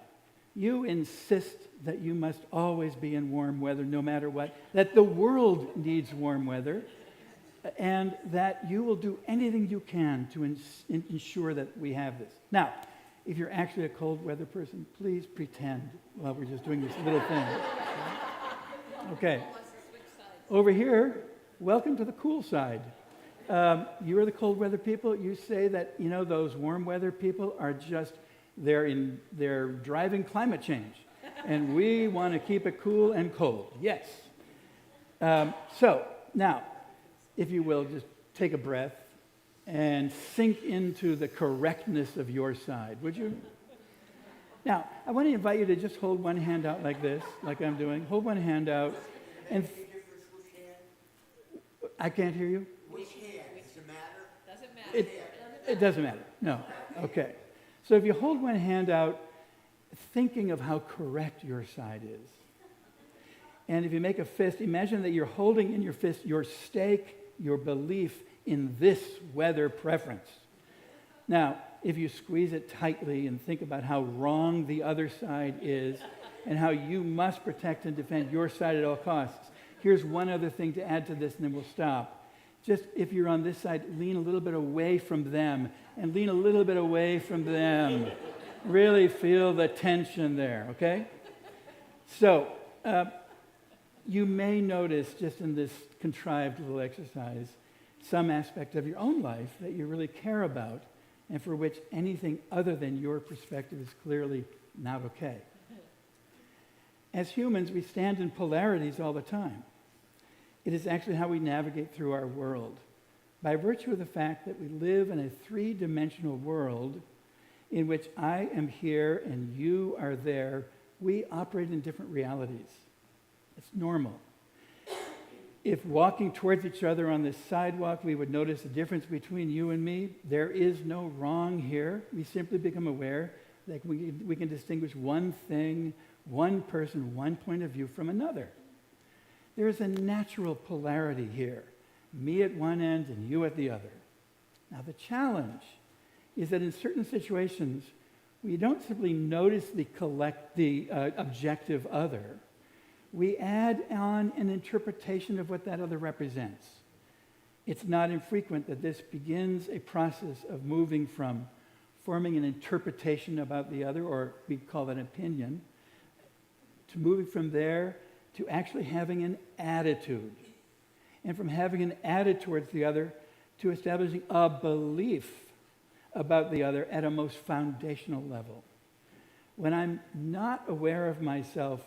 Speaker 6: You insist that you must always be in warm weather no matter what, that the world needs warm weather, and that you will do anything you can to ensure that we have this. Now, if you're actually a cold weather person, please pretend while we're just doing this little thing. Okay. Over here, welcome to the cool side. You're the cold weather people. You say that, those warm weather people are just, they're driving climate change. And we want to keep it cool and cold. Yes. So, now, if you will, just take a breath and sink into the correctness of your side, would you? Now, I want to invite you to just hold one hand out like this, like I'm doing. Hold one hand out. And I can't hear you?
Speaker 1: Which hand? Does it matter? Doesn't matter.
Speaker 6: It doesn't matter. No. Okay. So if you hold one hand out, thinking of how correct your side is. And if you make a fist, imagine that you're holding in your fist your stake, your belief in this weather preference. Now, if you squeeze it tightly and think about how wrong the other side is and how you must protect and defend your side at all costs, here's one other thing to add to this, and then we'll stop. Just if you're on this side, lean a little bit away from them and lean a little bit away from them. Really feel the tension there, okay? So, you may notice just in this contrived little exercise some aspect of your own life that you really care about and for which anything other than your perspective is clearly not okay. As humans, we stand in polarities all the time. It is actually how we navigate through our world. By virtue of the fact that we live in a three-dimensional world in which I am here and you are there, we operate in different realities. It's normal. If walking towards each other on this sidewalk, we would notice the difference between you and me. There is no wrong here. We simply become aware that we can distinguish one thing, one person, one point of view from another. There is a natural polarity here, me at one end and you at the other. Now the challenge is that in certain situations, we don't simply notice the objective other. We add on an interpretation of what that other represents. It's not infrequent that this begins a process of moving from forming an interpretation about the other, or we call that opinion, to moving from there to actually having an attitude. And from having an attitude towards the other to establishing a belief about the other at a most foundational level. When I'm not aware of myself,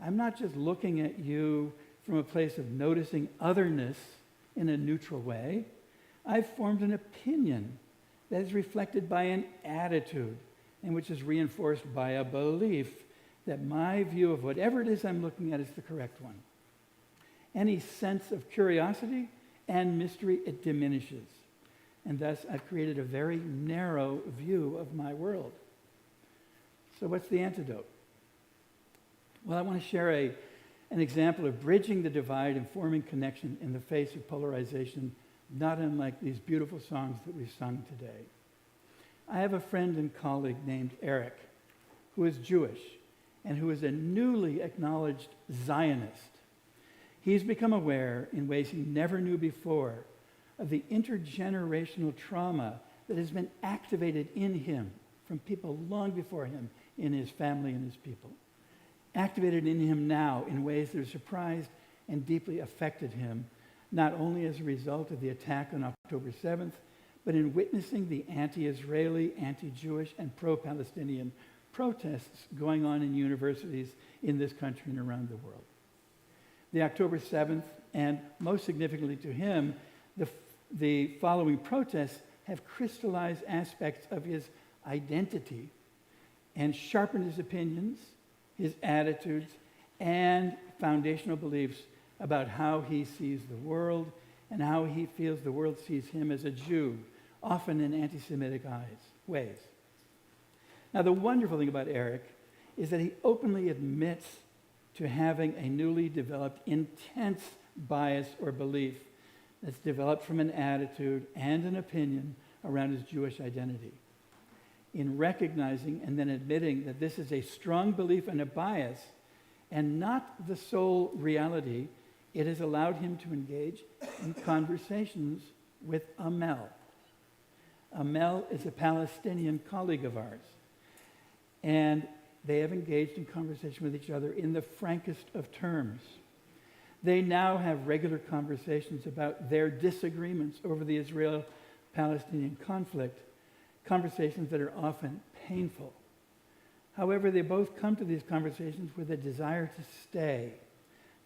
Speaker 6: I'm not just looking at you from a place of noticing otherness in a neutral way. I've formed an opinion that is reflected by an attitude and which is reinforced by a belief that my view of whatever it is I'm looking at is the correct one. Any sense of curiosity and mystery, it diminishes. And thus, I've created a very narrow view of my world. So what's the antidote? Well, I want to share an example of bridging the divide and forming connection in the face of polarization, not unlike these beautiful songs that we've sung today. I have a friend and colleague named Eric, who is Jewish and who is a newly acknowledged Zionist. He's become aware in ways he never knew before of the intergenerational trauma that has been activated in him from people long before him, in his family and his people. Activated in him now in ways that have surprised and deeply affected him, not only as a result of the attack on October 7th, but in witnessing the anti-Israeli, anti-Jewish, and pro-Palestinian protests going on in universities in this country and around the world. The October 7th, and most significantly to him, the following protests have crystallized aspects of his identity and sharpened his opinions, his attitudes, and foundational beliefs about how he sees the world and how he feels the world sees him as a Jew, often in anti-Semitic ways. Now, the wonderful thing about Eric is that he openly admits to having a newly developed intense bias or belief that's developed from an attitude and an opinion around his Jewish identity. In recognizing and then admitting that this is a strong belief and a bias and not the sole reality, it has allowed him to engage in conversations with Amel. Amel is a Palestinian colleague of ours, and they have engaged in conversation with each other in the frankest of terms. They now have regular conversations about their disagreements over the Israel-Palestinian conflict, conversations that are often painful. However, they both come to these conversations with a desire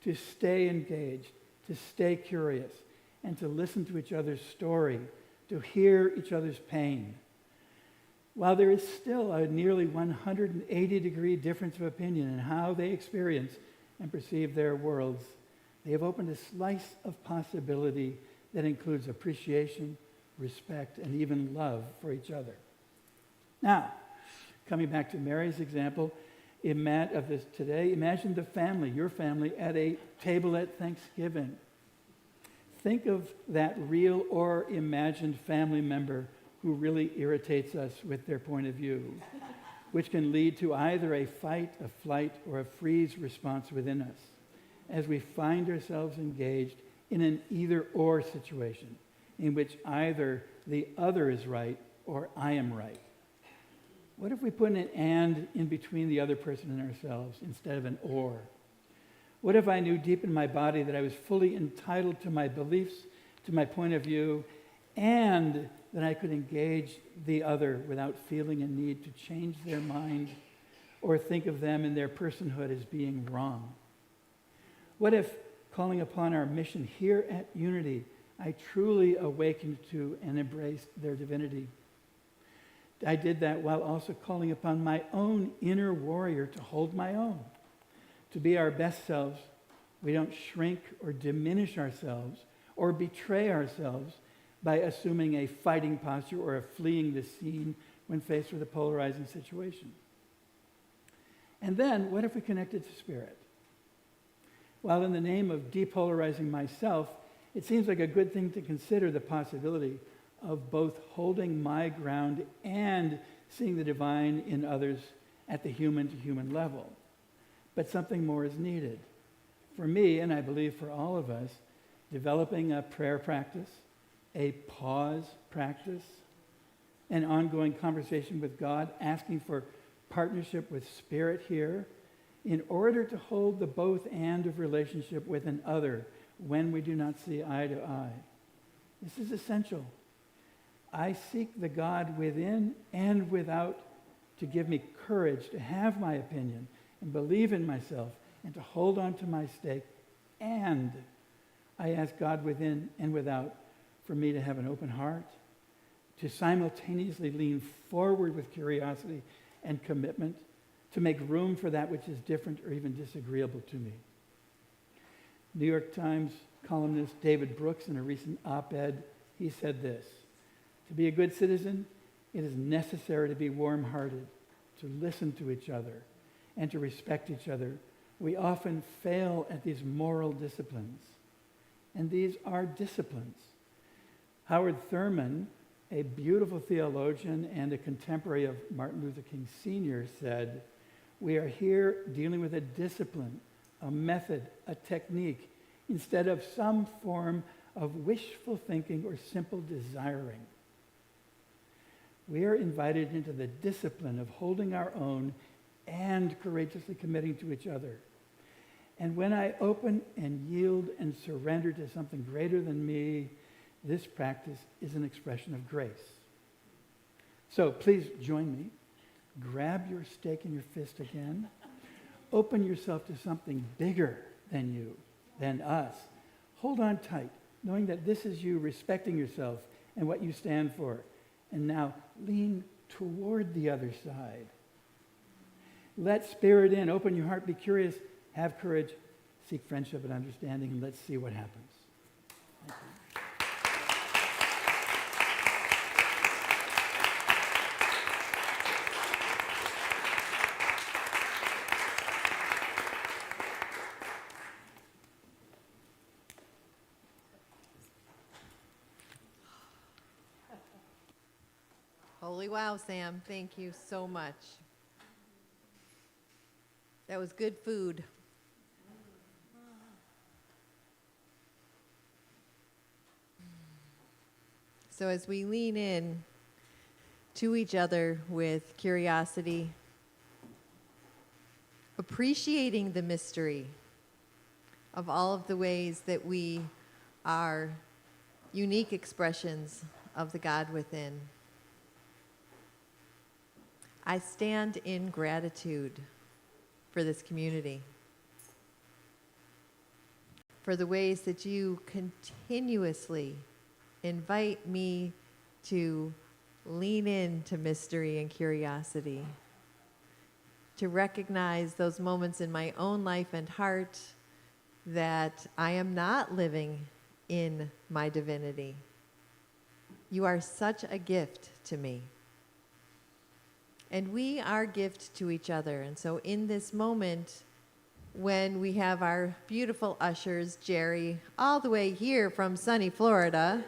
Speaker 6: to stay engaged, to stay curious, and to listen to each other's story, to hear each other's pain. While there is still a nearly 180-degree difference of opinion in how they experience and perceive their worlds, they have opened a slice of possibility that includes appreciation, respect, and even love for each other. Now, coming back to Mary's example of this today, imagine the family, your family, at a table at Thanksgiving. Think of that real or imagined family member who really irritates us with their point of view, which can lead to either a fight, a flight, or a freeze response within us as we find ourselves engaged in an either-or situation in which either the other is right or I am right. What if we put an and in between the other person and ourselves instead of an or? What if I knew deep in my body that I was fully entitled to my beliefs, to my point of view, and that I could engage the other without feeling a need to change their mind or think of them and their personhood as being wrong? What if, calling upon our mission here at Unity, I truly awakened to and embraced their divinity? I did that while also calling upon my own inner warrior to hold my own, to be our best selves. We don't shrink or diminish ourselves or betray ourselves by assuming a fighting posture or fleeing the scene when faced with a polarizing situation. And then, what if we connected to spirit? While in the name of depolarizing myself, it seems like a good thing to consider the possibility of both holding my ground and seeing the divine in others at the human-to-human level. But something more is needed. For me, and I believe for all of us, developing a prayer practice, a pause practice, an ongoing conversation with God, asking for partnership with Spirit here, in order to hold the both and of relationship with an other when we do not see eye to eye. This is essential. I seek the God within and without to give me courage to have my opinion and believe in myself and to hold on to my stake. And I ask God within and without for me to have an open heart, to simultaneously lean forward with curiosity and commitment, to make room for that which is different or even disagreeable to me. New York Times columnist David Brooks, in a recent op-ed, he said this: "To be a good citizen, it is necessary to be warm-hearted, to listen to each other, and to respect each other. We often fail at these moral disciplines." And these are disciplines. Howard Thurman, a beautiful theologian and a contemporary of Martin Luther King Sr., said, "We are here dealing with a discipline, a method, a technique, instead of some form of wishful thinking or simple desiring. We are invited into the discipline of holding our own and courageously committing to each other. And when I open and yield and surrender to something greater than me, this practice is an expression of grace." So please join me. Grab your stake in your fist again. Open yourself to something bigger than you, than us. Hold on tight, knowing that this is you respecting yourself and what you stand for. And now lean toward the other side. Let Spirit in. Open your heart. Be curious. Have courage. Seek friendship and understanding. And let's see what happens. Thank you.
Speaker 4: Holy wow, Sam. Thank you so much. That was good food. So as we lean in to each other with curiosity, appreciating the mystery of all of the ways that we are unique expressions of the God within, I stand in gratitude for this community, for the ways that you continuously invite me to lean into mystery and curiosity, to recognize those moments in my own life and heart that I am not living in my divinity. You are such a gift to me. And we are gift to each other. And so in this moment, when we have our beautiful ushers, Gerri, all the way here from sunny Florida,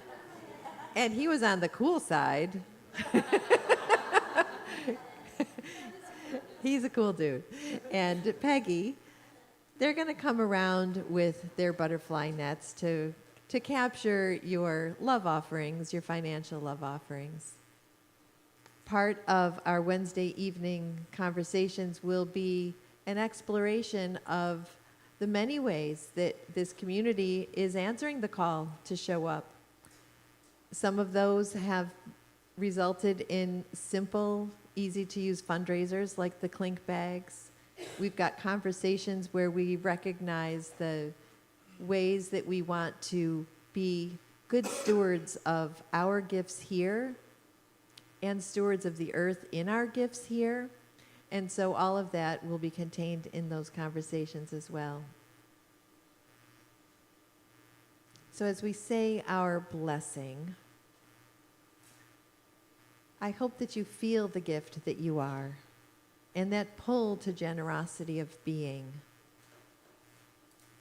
Speaker 4: and he was on the cool side. He's a cool dude. And Peggy, they're going to come around with their butterfly nets to capture your love offerings, your financial love offerings. Part of our Wednesday evening conversations will be an exploration of the many ways that this community is answering the call to show up. Some of those have resulted in simple, easy-to-use fundraisers like the Clink bags. We've got conversations where we recognize the ways that we want to be good stewards of our gifts here and stewards of the earth in our gifts here. And so all of that will be contained in those conversations as well. So as we say our blessing, I hope that you feel the gift that you are and that pull to generosity of being,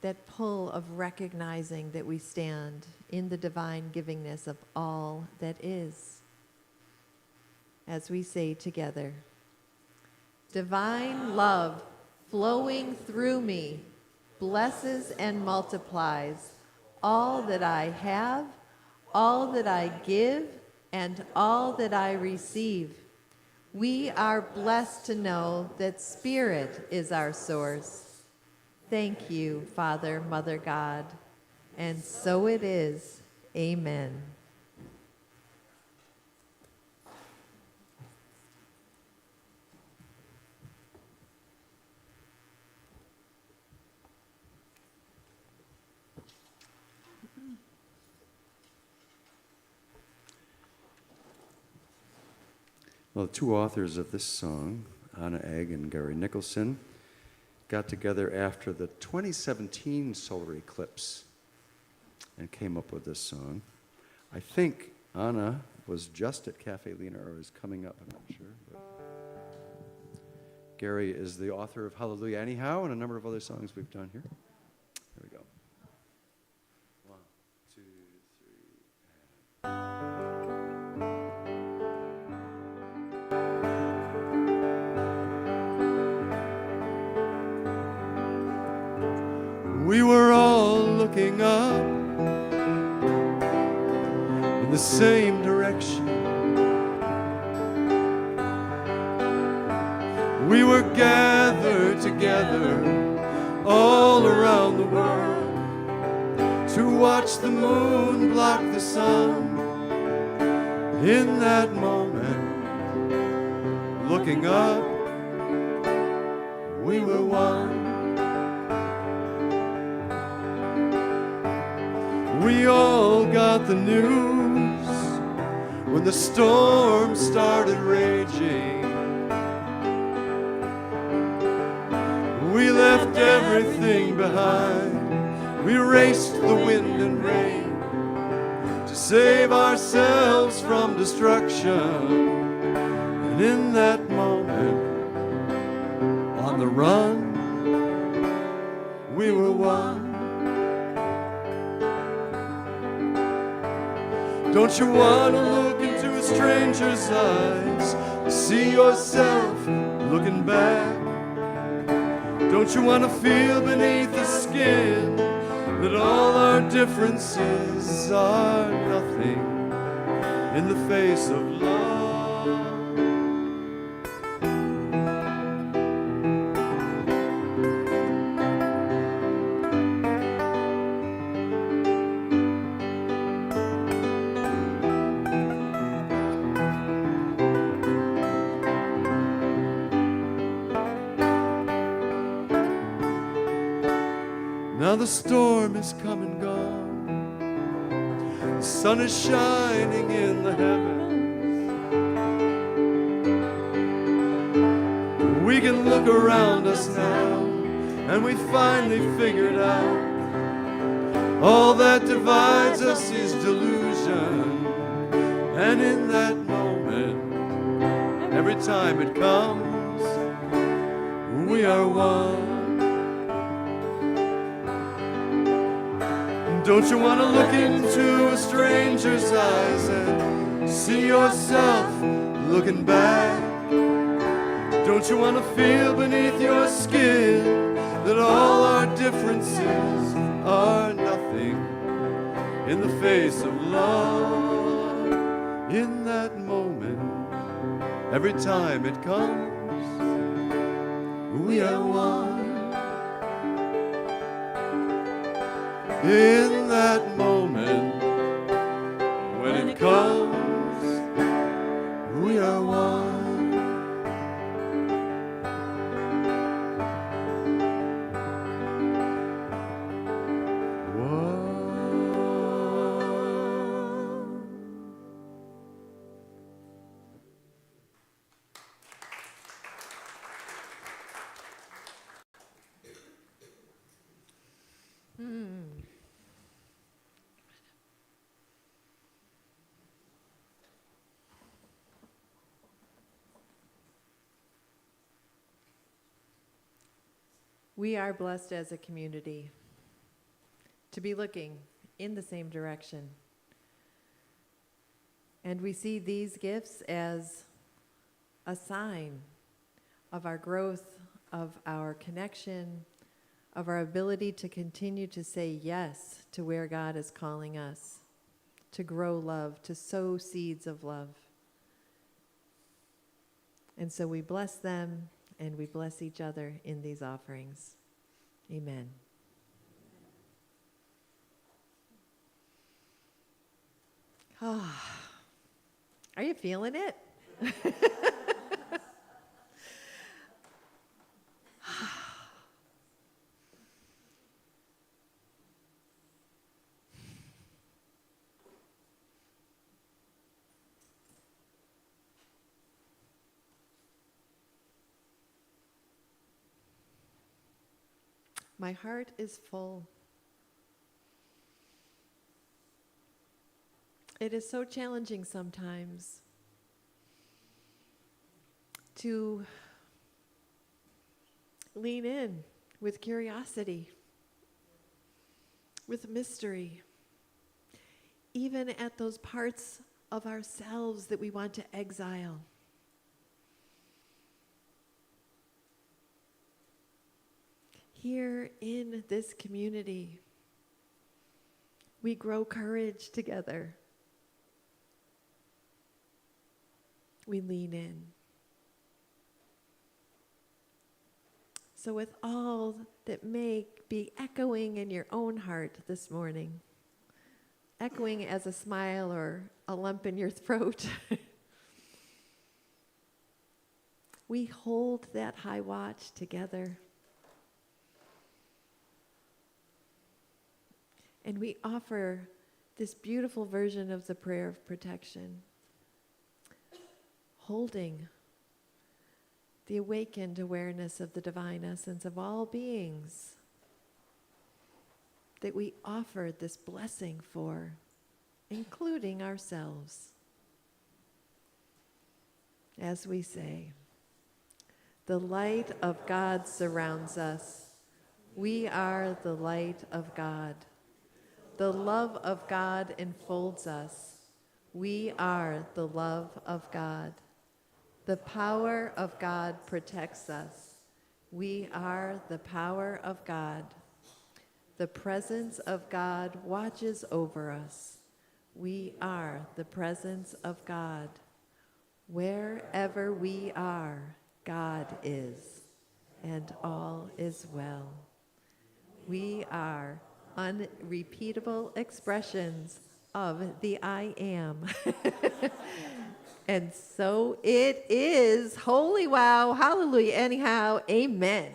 Speaker 4: that pull of recognizing that we stand in the divine givingness of all that is. As we say together, divine love flowing through me blesses and multiplies all that I have, all that I give, and all that I receive. We are blessed to know that Spirit is our source. Thank you, Father, Mother God. And so it is. Amen.
Speaker 3: Well, the two authors of this song, Anna Egg and Gerri Nicholson, got together after the 2017 solar eclipse and came up with this song. I think Anna was just at Cafe Lena or is coming up, I'm not sure. But Gerri is the author of Hallelujah Anyhow and a number of other songs we've done here. Here we go. 1, 2, 3, We were all looking up in the same direction. We were gathered together all around the world to watch the moon block the sun. In that moment, looking up, we were one. We all got the news when the storm started raging. We left everything behind. We raced the wind and rain to save ourselves from destruction. And in that moment, on the run, we were one. Don't you want to look into a stranger's eyes, see yourself looking back? Don't you want to feel beneath the skin that all our differences are nothing in the face of love? Now the storm is come and gone. The sun is shining in the heavens. We can look around us now, and we finally figured out all that divides us is delusion. And in that moment, every time it comes, we are one. Don't you want to look into a stranger's eyes and see yourself looking back? Don't you want to feel beneath your skin that all our differences are nothing in the face of love? In that moment, every time it comes, we are one. In that moment, when it comes, we are one. One.
Speaker 4: We are blessed as a community to be looking in the same direction. And we see these gifts as a sign of our growth, of our connection, of our ability to continue to say yes to where God is calling us, to grow love, to sow seeds of love. And so we bless them and we bless each other in these offerings. Amen. Ah, are you feeling it? My heart is full. It is so challenging sometimes to lean in with curiosity, with mystery, even at those parts of ourselves that we want to exile. Here in this community, we grow courage together. We lean in. So with all that may be echoing in your own heart this morning, echoing as a smile or a lump in your throat, we hold that high watch together. And we offer this beautiful version of the prayer of protection, holding the awakened awareness of the divine essence of all beings that we offer this blessing for, including ourselves. As we say, the light of God surrounds us. We are the light of God. The love of God enfolds us. We are the love of God. The power of God protects us. We are the power of God. The presence of God watches over us. We are the presence of God. Wherever we are, God is, and all is well. We are unrepeatable expressions of the I am. And so it is. Holy wow. Hallelujah. Anyhow, amen.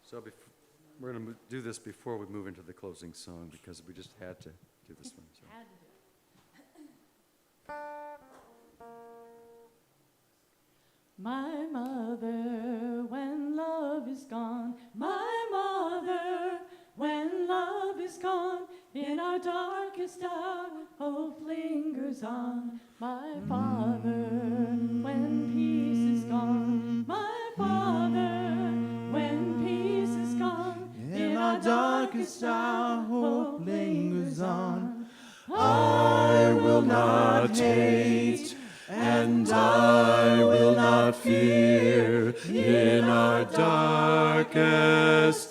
Speaker 3: So we're going to do this before we move into the closing song because we just had to do this one. So.
Speaker 1: My mother, when love is gone, my mother, when love is gone, in our darkest hour, hope lingers on. My father, when peace is gone, my father, when peace is gone, in our darkest hour, hope lingers on. I will not hate, and I will not fear, in our darkest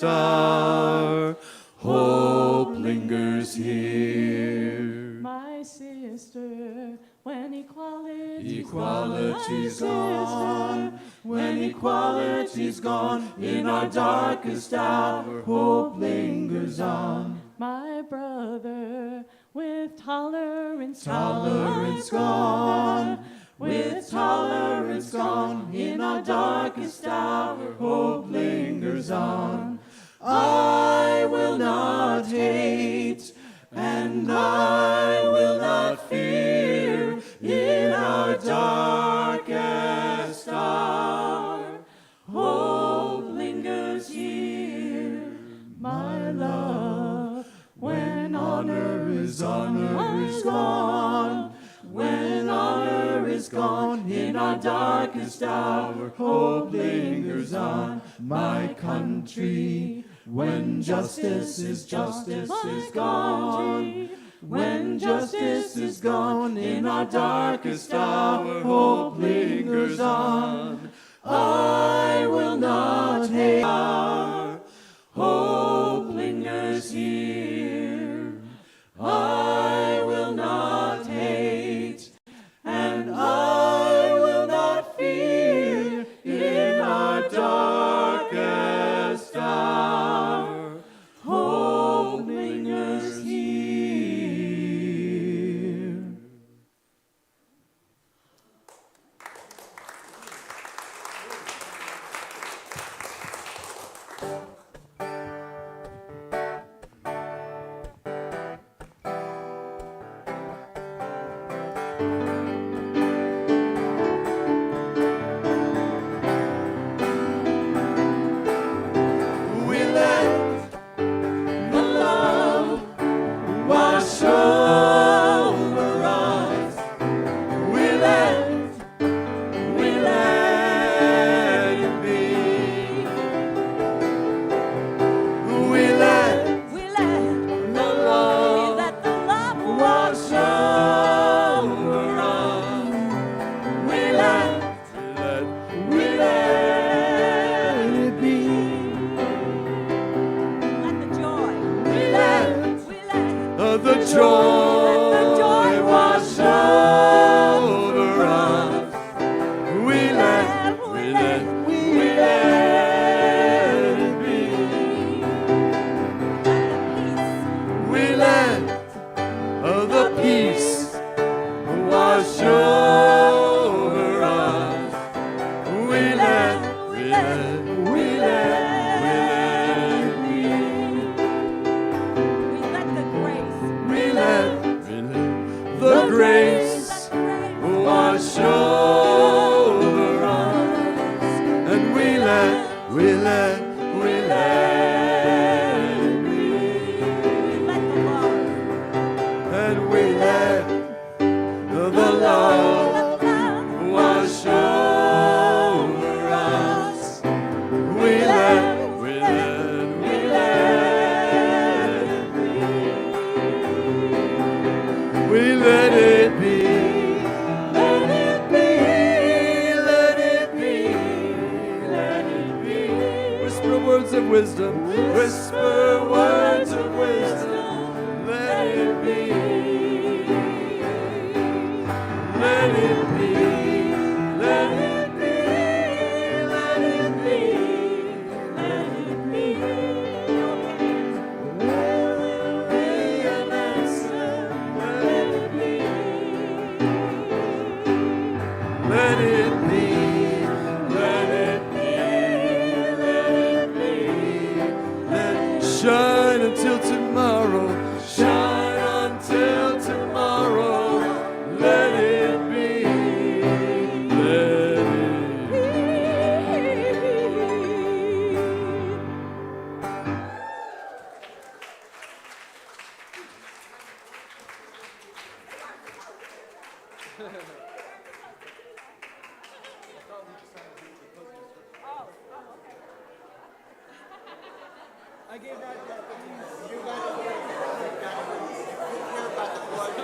Speaker 1: hour, hope lingers here. My sister, when equality's gone, when equality's gone, in our darkest hour, hope lingers on. My brother, with tolerance gone, with tolerance gone, in our darkest hour, hope lingers on. I will not hate, and I will not fear, in our darkest hour, hope lingers here. My love, when honor is honor, is gone. In our darkest hour, hope lingers on. My country, when justice is gone. When justice is gone, in our darkest hour, hope lingers on. I will not hate, our hope lingers here. I will not hate, and I will not fear in our darkest hour. Hope lingers here. We let the love wash over us. We let it be. We let the love wash over us. We let it be. The joy wash over us. We let it be. We let the peace wash over us. We let it be. We let the grace wash over us, and we let it be. And we let the love wash over us. We let it be. We let it be. Let it be. Let it be. Let it be. Whisper words of wisdom. Whisper words of wisdom. Let it be. Let it be. Let it be. Let it be. Let it be. There will be an answer. Let it be. Let it be. Let it be. Let it be. Let it shine until tomorrow. Shine until tomorrow. Let it be. Let it be. I gave that. You guys care about the blood.